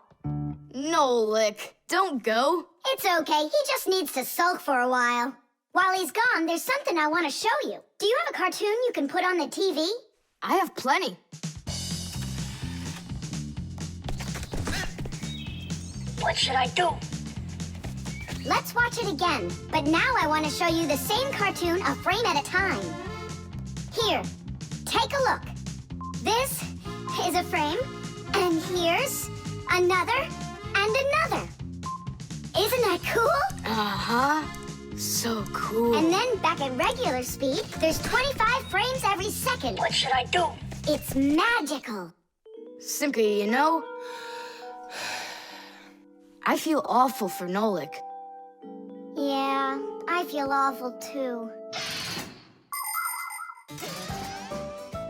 Nolik, don't go. It's okay. He just needs to sulk for a while. While he's gone, there's something I want to show you. Do you have a cartoon you can put on the TV? I have plenty. What should I do? Let's watch it again. But now I want to show you the same cartoon a frame at a time. Here, take a look. This is a frame, and here's another and another. Isn't that cool? Uh-huh. So cool. And then back at regular speed, there's 25 frames every second. What should I do? It's magical. Simka, you know, I feel awful for Nolik. Yeah, I feel awful too.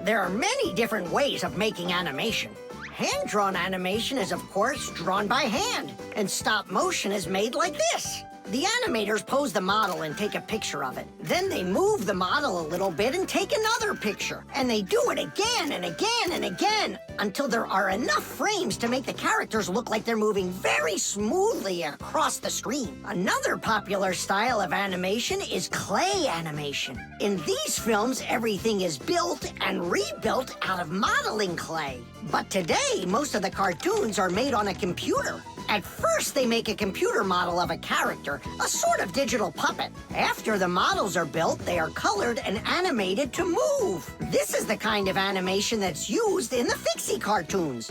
There are many different ways of making animation. Hand-drawn animation is, of course, drawn by hand, and stop motion is made like this. The animators pose the model and take a picture of it. Then they move the model a little bit and take another picture. And they do it again and again and again until there are enough frames to make the characters look like they're moving very smoothly across the screen. Another popular style of animation is clay animation. In these films, everything is built and rebuilt out of modeling clay. But today, most of the cartoons are made on a computer. At first, they make a computer model of a character, a sort of digital puppet. After the models are built, they are colored and animated to move. This is the kind of animation that's used in the Fixie cartoons.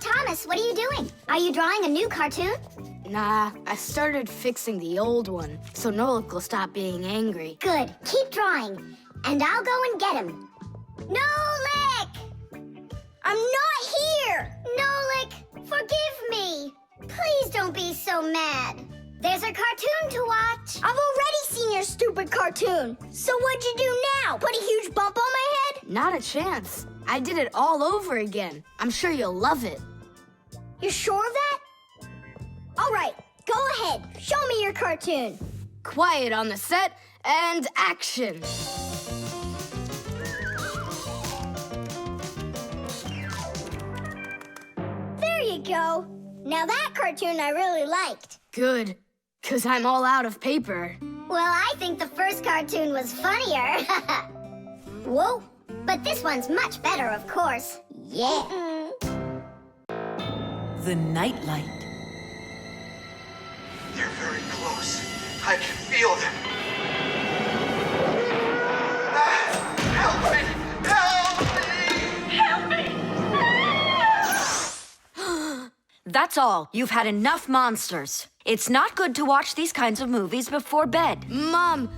Thomas, what are you doing? Are you drawing a new cartoon? Nah, I started fixing the old one, so Nolik will stop being angry. Good. Keep drawing, and I'll go and get him. Nolik! I'm not here! Nolik, forgive me. Please don't be so mad. There's a cartoon to watch. I've already seen your stupid cartoon. So what'd you do now? Put a huge bump on my head? Not a chance. I did it all over again. I'm sure you'll love it. You're sure of that? All right, go ahead. Show me your cartoon. Quiet on the set, and action. There you go. Now that cartoon I really liked. Good, 'cause I'm all out of paper. Well, I think the first cartoon was funnier. Whoa, but this one's much better, of course. Yeah. The nightlight. They're very close. I can feel them. Help me! Help me! Help me! That's all. You've had enough monsters. It's not good to watch these kinds of movies before bed. Mom,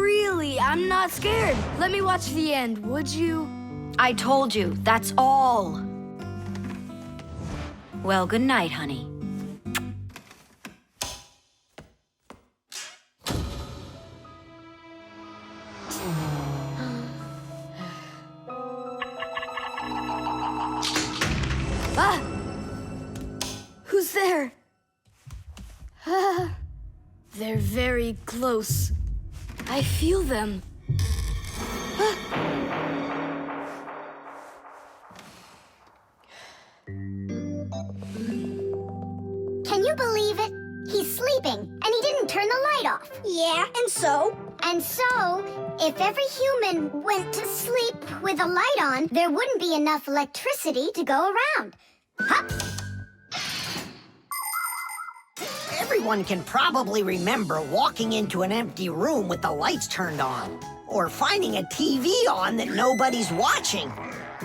really, I'm not scared. Let me watch the end, would you? I told you, that's all. Well, good night, honey. Ah! Who's there? Ah, they're very close. I feel them. Ah. Can you believe it? He's sleeping, and he didn't turn the light off. Yeah, and so? And so, if every human went to sleep with a light on, there wouldn't be enough electricity to go around. Hup! Everyone can probably remember walking into an empty room with the lights turned on, or finding a TV on that nobody's watching.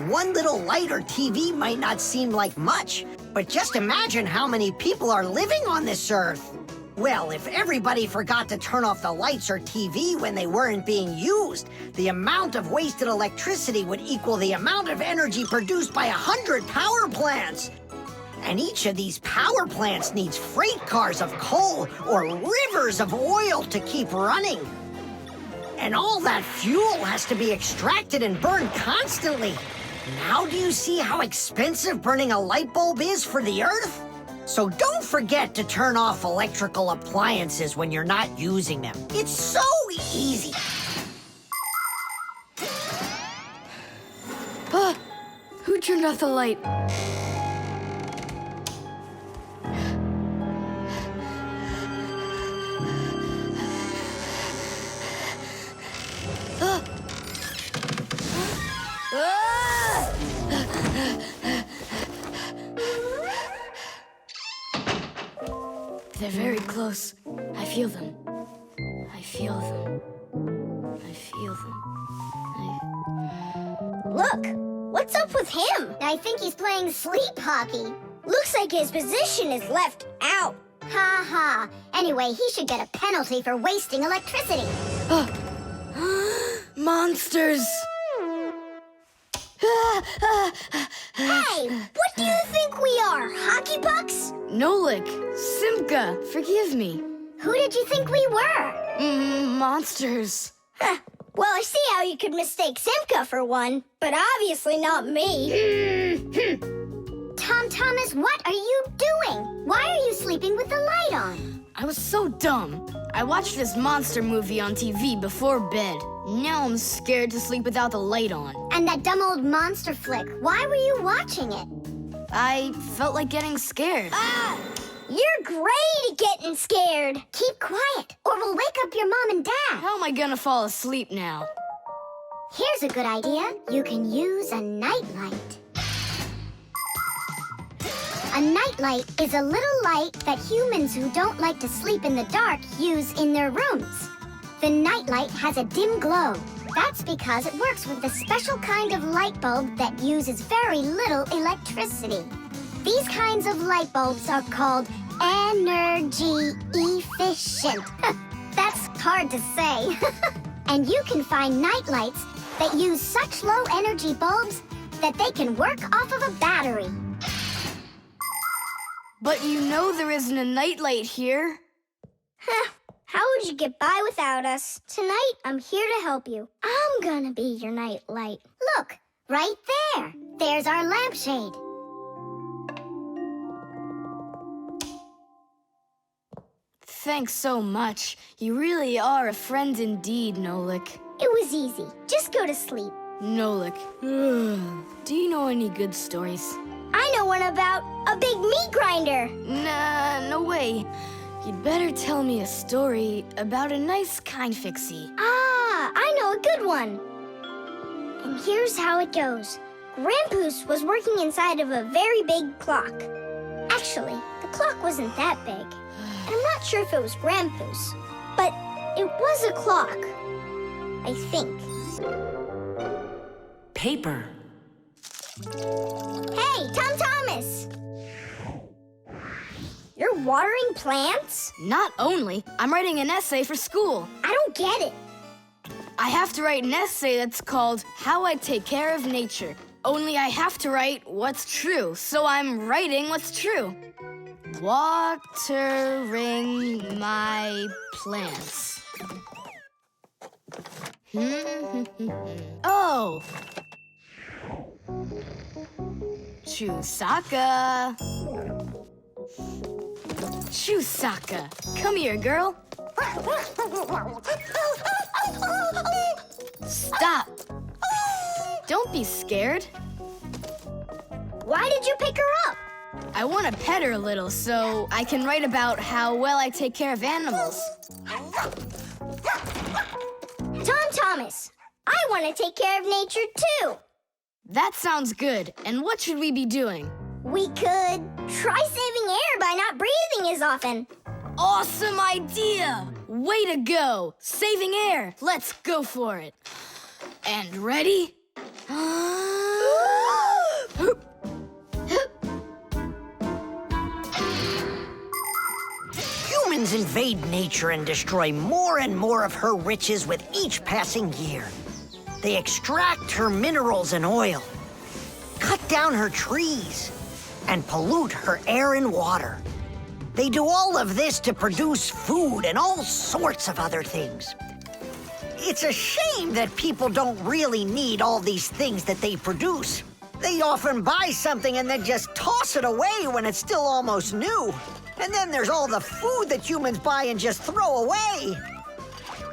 One little light or TV might not seem like much, But just imagine how many people are living on this Earth. Well, if everybody forgot to turn off the lights or TV when they weren't being used, the amount of wasted electricity would equal the amount of energy produced by 100 power plants. And each of these power plants needs freight cars of coal or rivers of oil to keep running. And all that fuel has to be extracted and burned constantly. Now do you see how expensive burning a light bulb is for the Earth? So don't forget to turn off electrical appliances when you're not using them. It's so easy. Who turned off the light? They're very close. I feel them. I feel them. I feel them. Look, what's up with him? I think he's playing sleep hockey. Looks like his position is left out. Ha ha. Anyway, he should get a penalty for wasting electricity. Monsters! Hey, what do you think we are, hockey pucks? Nolik, Simka, forgive me. Who did you think we were? Monsters. Well, I see how you could mistake Simka for one, but obviously not me. Tom Thomas, what are you doing? Why are you sleeping with the light on? I was so dumb. I watched this monster movie on TV before bed. Now I'm scared to sleep without the light on. And that dumb old monster flick, why were you watching it? I felt like getting scared. You're great at getting scared. Keep quiet, or we'll wake up your mom and dad. How am I gonna fall asleep now? Here's a good idea. You can use a nightlight. A nightlight is a little light that humans who don't like to sleep in the dark use in their rooms. The nightlight has a dim glow. That's because it works with a special kind of light bulb that uses very little electricity. These kinds of light bulbs are called energy efficient. That's hard to say. And you can find nightlights that use such low energy bulbs that they can work off of a battery. But you know there isn't a nightlight here. How would you get by without us? Tonight, I'm here to help you. I'm gonna be your nightlight. Look, right there. There's our lampshade. Thanks so much. You really are a friend indeed, Nolik. It was easy. Just go to sleep. Nolik. Do you know any good stories? I know one about a big meat grinder. Nah, no way. You'd better tell me a story about a nice, kind Fixie. I know a good one. And here's how it goes. Grandpoos was working inside of a very big clock. Actually, the clock wasn't that big. And I'm not sure if it was Grandpoos, but it was a clock. I think. Paper. Hey, Tom Thomas! You're watering plants? Not only. I'm writing an essay for school. I don't get it. I have to write an essay that's called How I Take Care of Nature. Only I have to write what's true, so I'm writing what's true. Watering my plants. Oh! Chusaka. Chusaka, come here, girl. Stop. Don't be scared. Why did you pick her up? I want to pet her a little so I can write about how well I take care of animals. Tom Thomas, I want to take care of nature too. That sounds good. And what should we be doing? We could try saving air by not breathing as often. Awesome idea! Way to go! Saving air! Let's go for it. And ready? humans invade nature and destroy more and more of her riches with each passing year. They extract her minerals and oil, cut down her trees, and pollute her air and water. They do all of this to produce food and all sorts of other things. It's a shame that people don't really need all these things that they produce. They often buy something and then just toss it away when it's still almost new. And then there's all the food that humans buy and just throw away.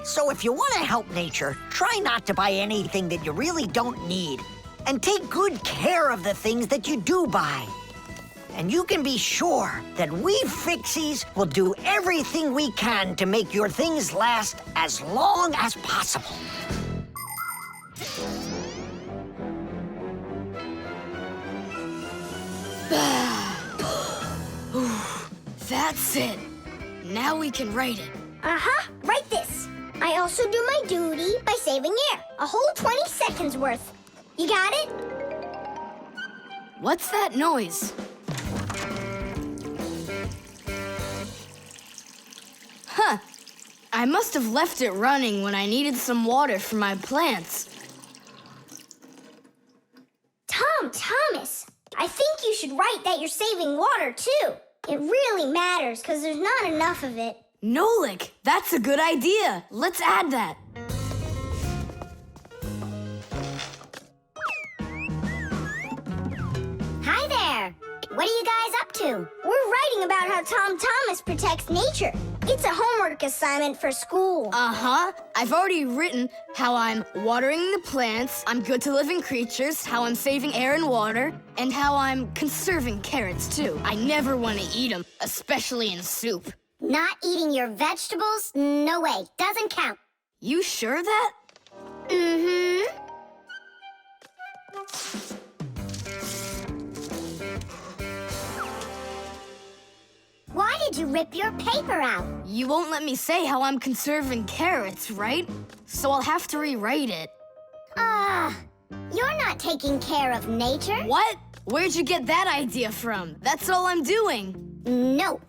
So if you want to help nature, try not to buy anything that you really don't need. And take good care of the things that you do buy. And you can be sure that we Fixies will do everything we can to make your things last as long as possible. That's it. Now we can write it. Uh-huh, write this. I also do my duty by saving air. A whole 20 seconds worth. You got it? What's that noise? Huh. I must have left it running when I needed some water for my plants. Thomas, I think you should write that you're saving water, too. It really matters, because there's not enough of it. Nolik, that's a good idea. Let's add that. Hi there. What are you guys up to? We're writing about how Thomas protects nature. It's a homework assignment for school. Uh-huh. I've already written how I'm watering the plants, I'm good to living creatures, how I'm saving air and water, and how I'm conserving carrots, too. I never want to eat them, especially in soup. Not eating your vegetables? No way. Doesn't count. You sure that? Mm-hmm. Why did you rip your paper out? You won't let me say how I'm conserving carrots, right? So I'll have to rewrite it. You're not taking care of nature. What? Where'd you get that idea from? That's all I'm doing. No.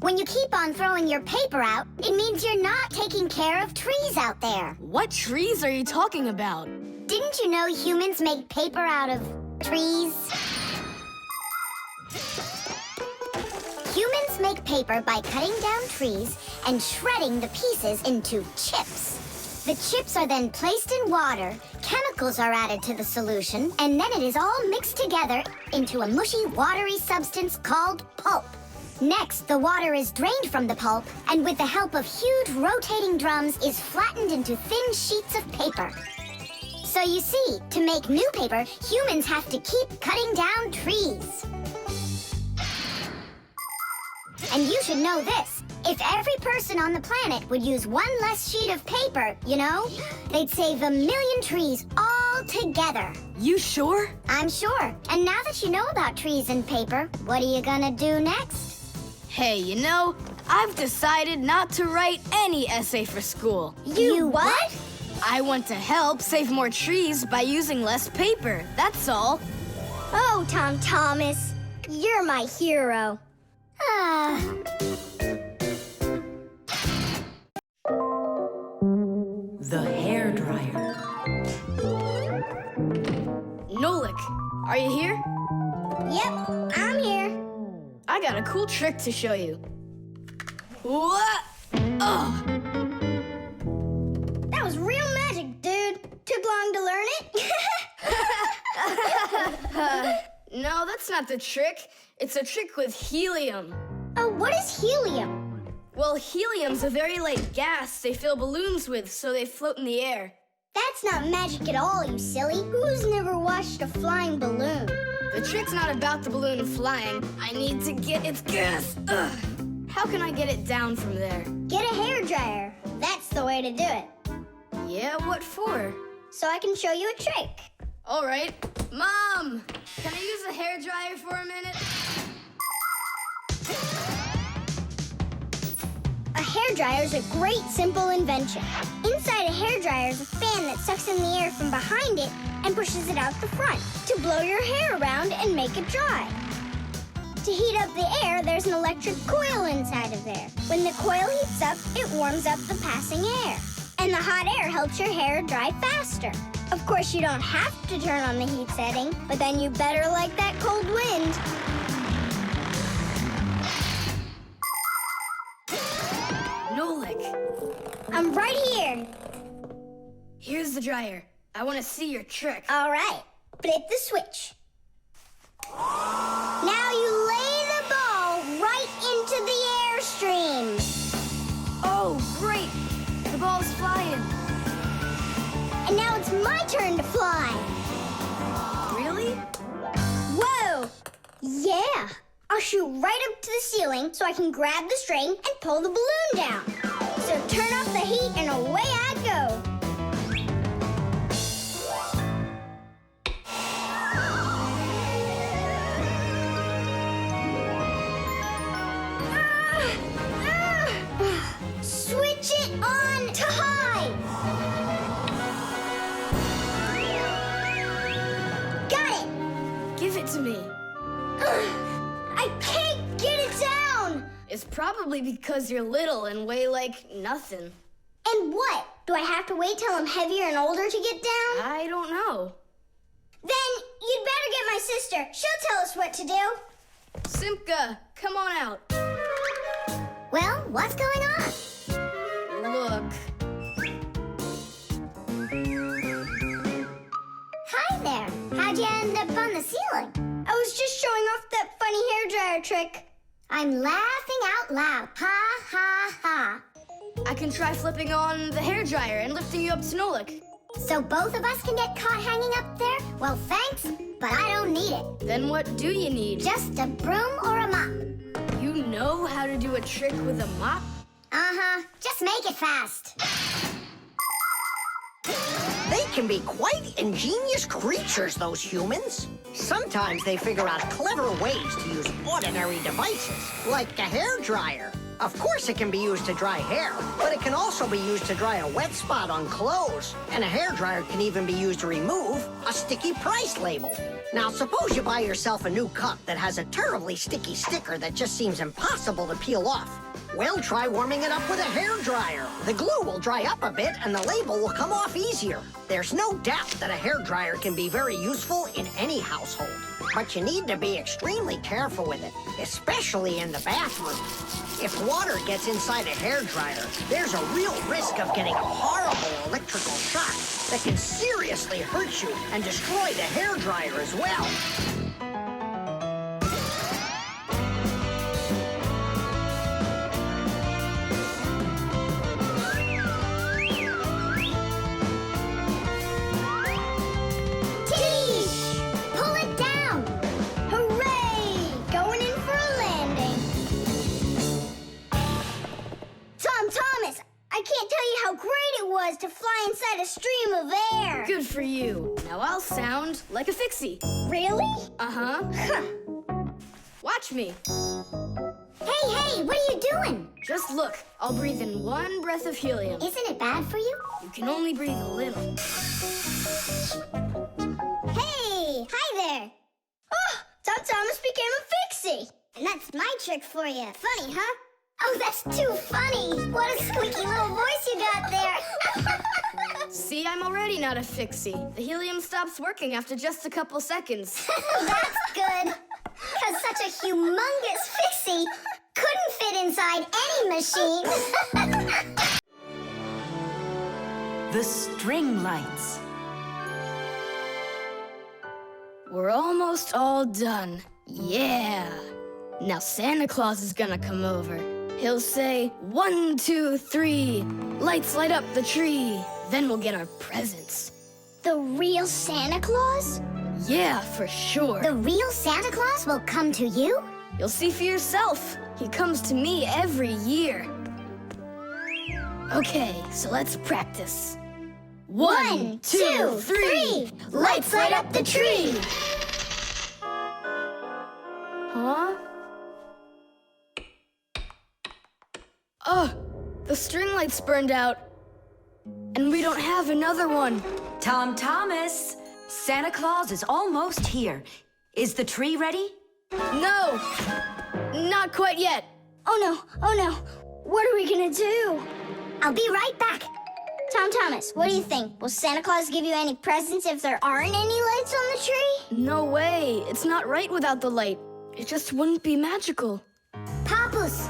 When you keep on throwing your paper out, it means you're not taking care of trees out there. What trees are you talking about? Didn't you know humans make paper out of trees? Humans make paper by cutting down trees and shredding the pieces into chips. The chips are then placed in water, chemicals are added to the solution, and then it is all mixed together into a mushy, watery substance called pulp. Next, the water is drained from the pulp, and with the help of huge rotating drums is flattened into thin sheets of paper. So you see, to make new paper, humans have to keep cutting down trees. And you should know this. If every person on the planet would use one less sheet of paper, you know, they'd save 1 million trees all together. You sure? I'm sure. And now that you know about trees and paper, what are you gonna do next? Hey, you know, I've decided not to write any essay for school. You what? I want to help save more trees by using less paper, that's all. Oh, Thomas, you're my hero. The hairdryer. Nolik, are you here? Yep, I'm here. I got a cool trick to show you. What? Oh. That was real magic, dude. Took long to learn it? No, that's not the trick. It's a trick with helium. Oh, what is helium? Well, helium's a very light gas they fill balloons with so they float in the air. That's not magic at all, you silly. Who's never watched a flying balloon? The trick's not about the balloon flying. I need to get its gas. Ugh. How can I get it down from there? Get a hairdryer. That's the way to do it. Yeah, what for? So I can show you a trick. All right. Mom, can I use the hairdryer for a minute? A hairdryer is a great, simple invention. Inside a hairdryer is a fan that sucks in the air from behind it and pushes it out the front to blow your hair around and make it dry. To heat up the air, there's an electric coil inside of there. When the coil heats up, it warms up the passing air. And the hot air helps your hair dry faster. Of course, you don't have to turn on the heat setting, but then you better like that cold wind. Nolik, I'm right here. here's the dryer. I want to see your trick. All right, flip the switch. Now you lay the ball right into the airstream. Oh, great! The ball's flying. And now it's my turn to fly. Really? Whoa! Yeah! I'll shoot right up to the ceiling so I can grab the string and pull the balloon down. So turn off the heat and away I go. Switch it on to high. Got it. Give it to me. I can't get it down. It's probably because you're little and weigh like nothing. And what? Do I have to wait till I'm heavier and older to get down? I don't know. Then you'd better get my sister. She'll tell us what to do. Simka, come on out. Well, what's going on? Look. Hi there. How'd you end up on the ceiling? I was just showing off that funny hairdryer trick. I'm laughing out loud. Ha, ha, ha. I can try flipping on the hairdryer and lifting you up to Nolik. So both of us can get caught hanging up there? Well, thanks, but I don't need it. Then what do you need? Just a broom or a mop. You know how to do a trick with a mop? Uh-huh. Just make it fast. They can be quite ingenious creatures, those humans. Sometimes they figure out clever ways to use ordinary devices, like a hairdryer. Of course it can be used to dry hair, but it can also be used to dry a wet spot on clothes. And a hairdryer can even be used to remove a sticky price label. Now, suppose you buy yourself a new cup that has a terribly sticky sticker that just seems impossible to peel off. Well, try warming it up with a hairdryer. The glue will dry up a bit and the label will come off easier. There's no doubt that a hairdryer can be very useful in any household. But you need to be extremely careful with it, especially in the bathroom. If water gets inside a hairdryer, there's a real risk of getting a horrible electrical shock that can seriously hurt you and destroy the hairdryer as well. To fly inside a stream of air. Good for you. Now I'll sound like a Fixie. Really? Uh-huh. Watch me. Hey, what are you doing? Just look. I'll breathe in one breath of helium. Isn't it bad for you? You can only breathe a little. Hey, hi there. Oh, Tom Thomas became a Fixie. And that's my trick for you. Funny, huh? Oh, that's too funny. What a squeaky little voice you got there. See, I'm already not a Fixie. The helium stops working after just a couple seconds. That's good. Because such a humongous Fixie couldn't fit inside any machine. The string lights. We're almost all done. Yeah. Now Santa Claus is gonna come over. He'll say, 1, 2, 3, lights light up the tree. Then we'll get our presents. The real Santa Claus? Yeah, for sure. The real Santa Claus will come to you? You'll see for yourself. He comes to me every year. Okay, so let's practice. 1, 2, 3, lights light up the tree. Huh? Oh, the string lights burned out. And we don't have another one. Tom Thomas, Santa Claus is almost here. Is the tree ready? No! Not quite yet. Oh no. What are we gonna do? I'll be right back. Tom Thomas, what do you think? Will Santa Claus give you any presents if there aren't any lights on the tree? No way. It's not right without the light. It just wouldn't be magical. Papus,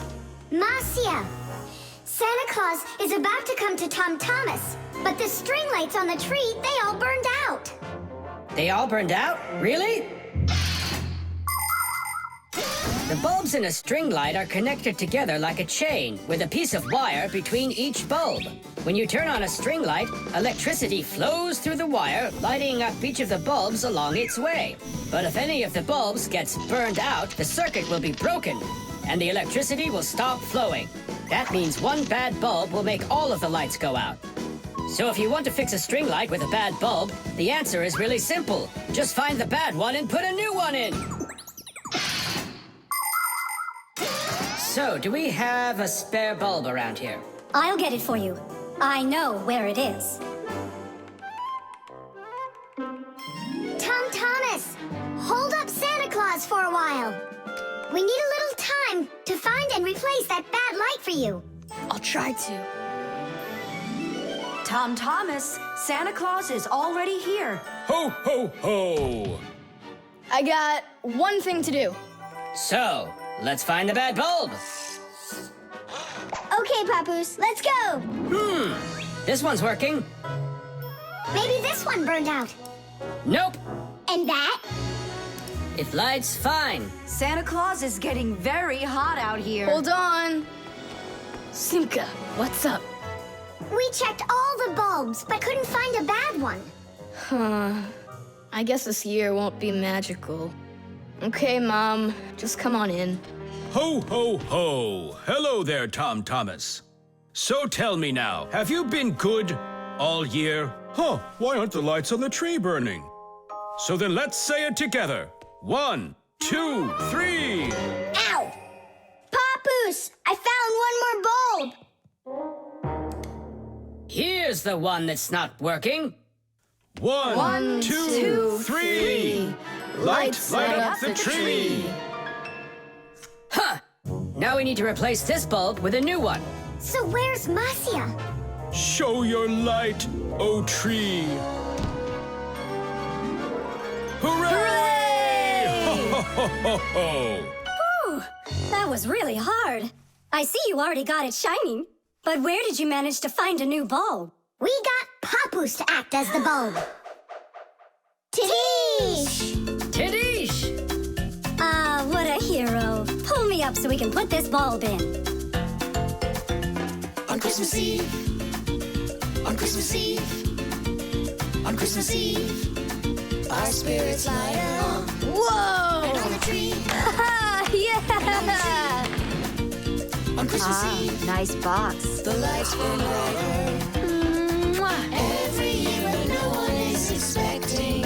Marcia, Santa Claus is about to come to Tom Thomas, but the string lights on the tree, they all burned out. They all burned out? Really? The bulbs in a string light are connected together like a chain with a piece of wire between each bulb. When you turn on a string light, electricity flows through the wire, lighting up each of the bulbs along its way. But if any of the bulbs gets burned out, the circuit will be broken, and the electricity will stop flowing. That means one bad bulb will make all of the lights go out. So if you want to fix a string light with a bad bulb, the answer is really simple. Just find the bad one and put a new one in. So, do we have a spare bulb around here? I'll get it for you. I know where it is. Tom Thomas, hold up Santa Claus for a while. We need a little time to find and replace that bad light for you. I'll try to. Tom Thomas, Santa Claus is already here. Ho, ho, ho! I got one thing to do. So, let's find the bad bulb. Okay, Papoose, let's go. This one's working. Maybe this one burned out. Nope. And that? It lights fine. Santa Claus is getting very hot out here. Hold on. Simka, what's up? We checked all the bulbs, but couldn't find a bad one. I guess this year won't be magical. Okay, Mom, just come on in. Ho, ho, ho! Hello there, Tom Thomas. So tell me now, have you been good all year? Huh, why aren't the lights on the tree burning? So then let's say it together. 1, 2, 3. Ow! Papoose, I found one more bulb. Here's the one that's not working. 1, 2, 3. Light up the tree. Huh! Now we need to replace this bulb with a new one. So where's Marcia? Show your light, O tree. Hooray! Ho, ho, ho, ho. Whew, that was really hard. I see you already got it shining. But where did you manage to find a new bulb? We got Papoose to act as the bulb. Tidish! Tidish! Ah, what a hero. Pull me up so we can put this bulb in. On Christmas Eve, on Christmas Eve, on Christmas Eve, our spirits light up. Whoa! And on the tree, Yeah! on Christmas Eve, Nice box. the lights burn brighter. Every year when no one is expecting,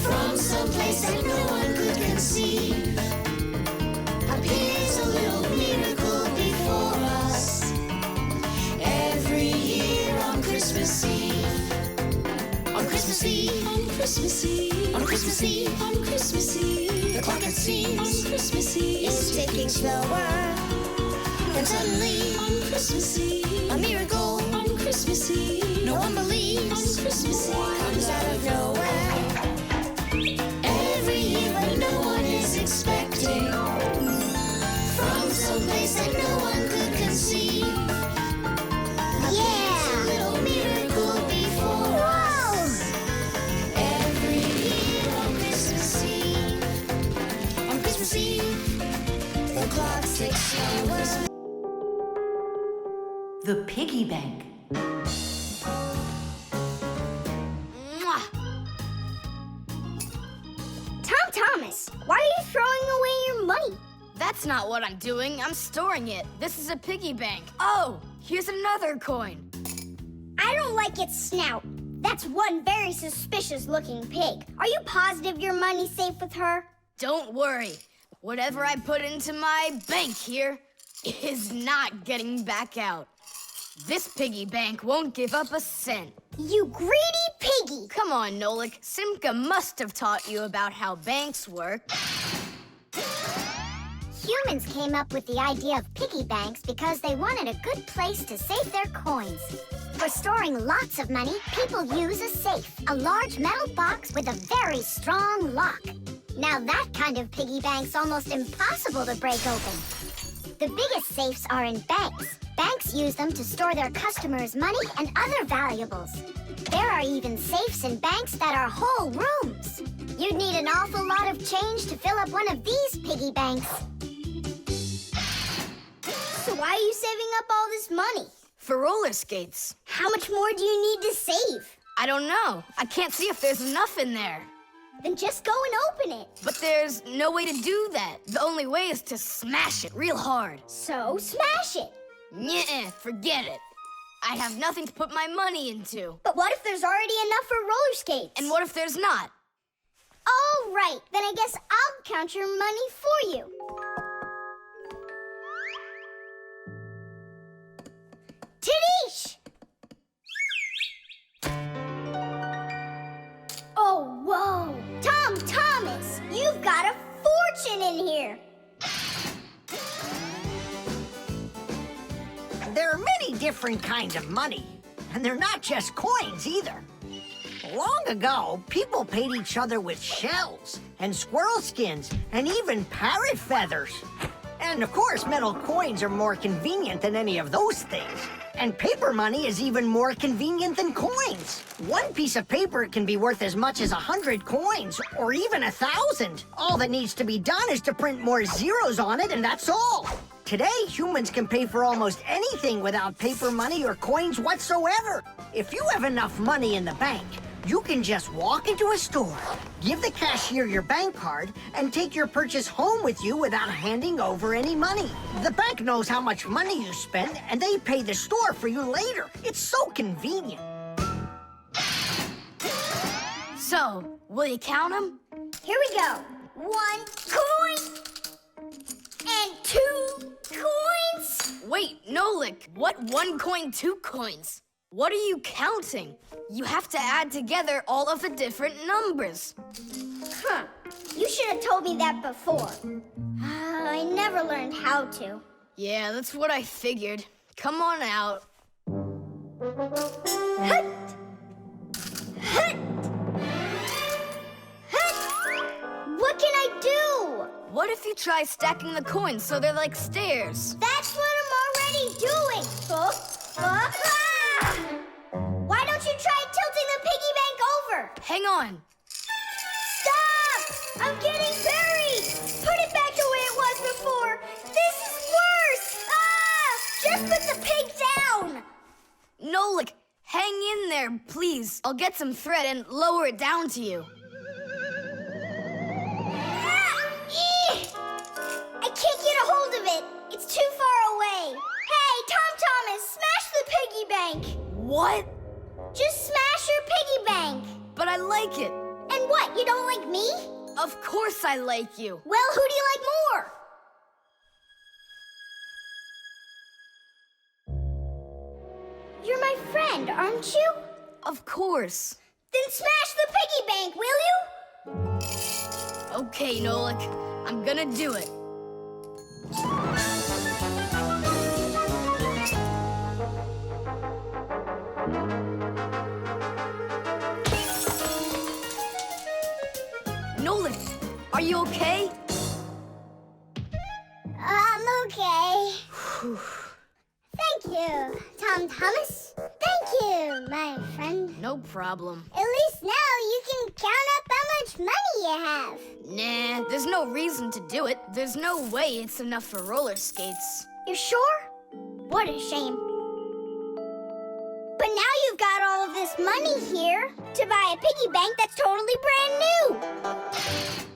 from some place that no one could conceive, appears a little miracle before us. Every year on Christmas Eve, on Christmas Eve, on Christmas Eve, on Christmas Eve, on Christmas Eve, the clock it seems on Christmas Eve is ticking slower. And suddenly on Christmas Eve, a miracle on Christmas Eve, no one believes on Christmas Eve comes out of nowhere. Every year when no one is expecting, from some place that no one could conceive. Yeah, a little miracle before us. Every year on Christmas Eve, on Christmas Eve, the clock ticks slower. The Piggy Bank. Mwah! Tom Thomas, why are you throwing away your money? That's not what I'm doing. I'm storing it. This is a piggy bank. Oh, here's another coin. I don't like its snout. That's one very suspicious looking pig. Are you positive your money's safe with her? Don't worry. Whatever I put into my bank here is not getting back out. This piggy bank won't give up a cent. You greedy piggy! Come on, Nolik. Simka must have taught you about how banks work. humans came up with the idea of piggy banks because they wanted a good place to save their coins. For storing lots of money, people use a safe, a large metal box with a very strong lock. Now that kind of piggy bank's almost impossible to break open. The biggest safes are in banks. Banks use them to store their customers' money and other valuables. There are even safes in banks that are whole rooms. You'd need an awful lot of change to fill up one of these piggy banks. So why are you saving up all this money? For roller skates. How much more do you need to save? I don't know. I can't see if there's enough in there. Then just go and open it. But there's no way to do that. The only way is to smash it real hard. So smash it. Nuh-uh, forget it. I have nothing to put my money into. But what if there's already enough for roller skates? And what if there's not? All right, then I guess I'll count your money for you. Tadish! Oh, whoa! Tom Thomas, you've got a fortune in here. There are many different kinds of money, and they're not just coins either. Long ago, people paid each other with shells and squirrel skins and even parrot feathers. And of course, metal coins are more convenient than any of those things. And paper money is even more convenient than coins. One piece of paper can be worth as much as 100 coins, or even 1,000. All that needs to be done is to print more zeros on it, and that's all. Today, humans can pay for almost anything without paper money or coins whatsoever. If you have enough money in the bank, you can just walk into a store, give the cashier your bank card, and take your purchase home with you without handing over any money. The bank knows how much money you spend, and they pay the store for you later. It's so convenient. So, will you count them? Here we go. 1 coin and 2 coins. Wait, Nolik, what 1 coin, 2 coins? What are you counting? You have to add together all of the different numbers. Huh. You should have told me that before. I never learned how to. Yeah, that's what I figured. Come on out. Hut! Hut! Hut! What can I do? What if you try stacking the coins so they're like stairs? That's what I'm already doing. Why don't you try tilting the piggy bank over? Hang on. Stop! I'm getting buried! Put it back the way it was before! This is worse! Just put the pig down! Nolik, hang in there, please. I'll get some thread and lower it down to you. I can't get a hold of it. It's too far away. Hey, Tom Thomas, smash the piggy bank. What? Just smash your piggy bank. But I like it. And what, you don't like me? Of course I like you. Well, who do you like more? You're my friend, aren't you? Of course. Then smash the piggy bank, will you? Okay, Nolik. I'm gonna do it. Nolik, are you okay? I'm okay. Thank you, Tom Thomas. Thank you, my friend. No problem. At least now you can count up how much money you have. Nah, there's no reason to do it. There's no way it's enough for roller skates. You're sure? What a shame. But now you've got all of this money here to buy a piggy bank that's totally brand new.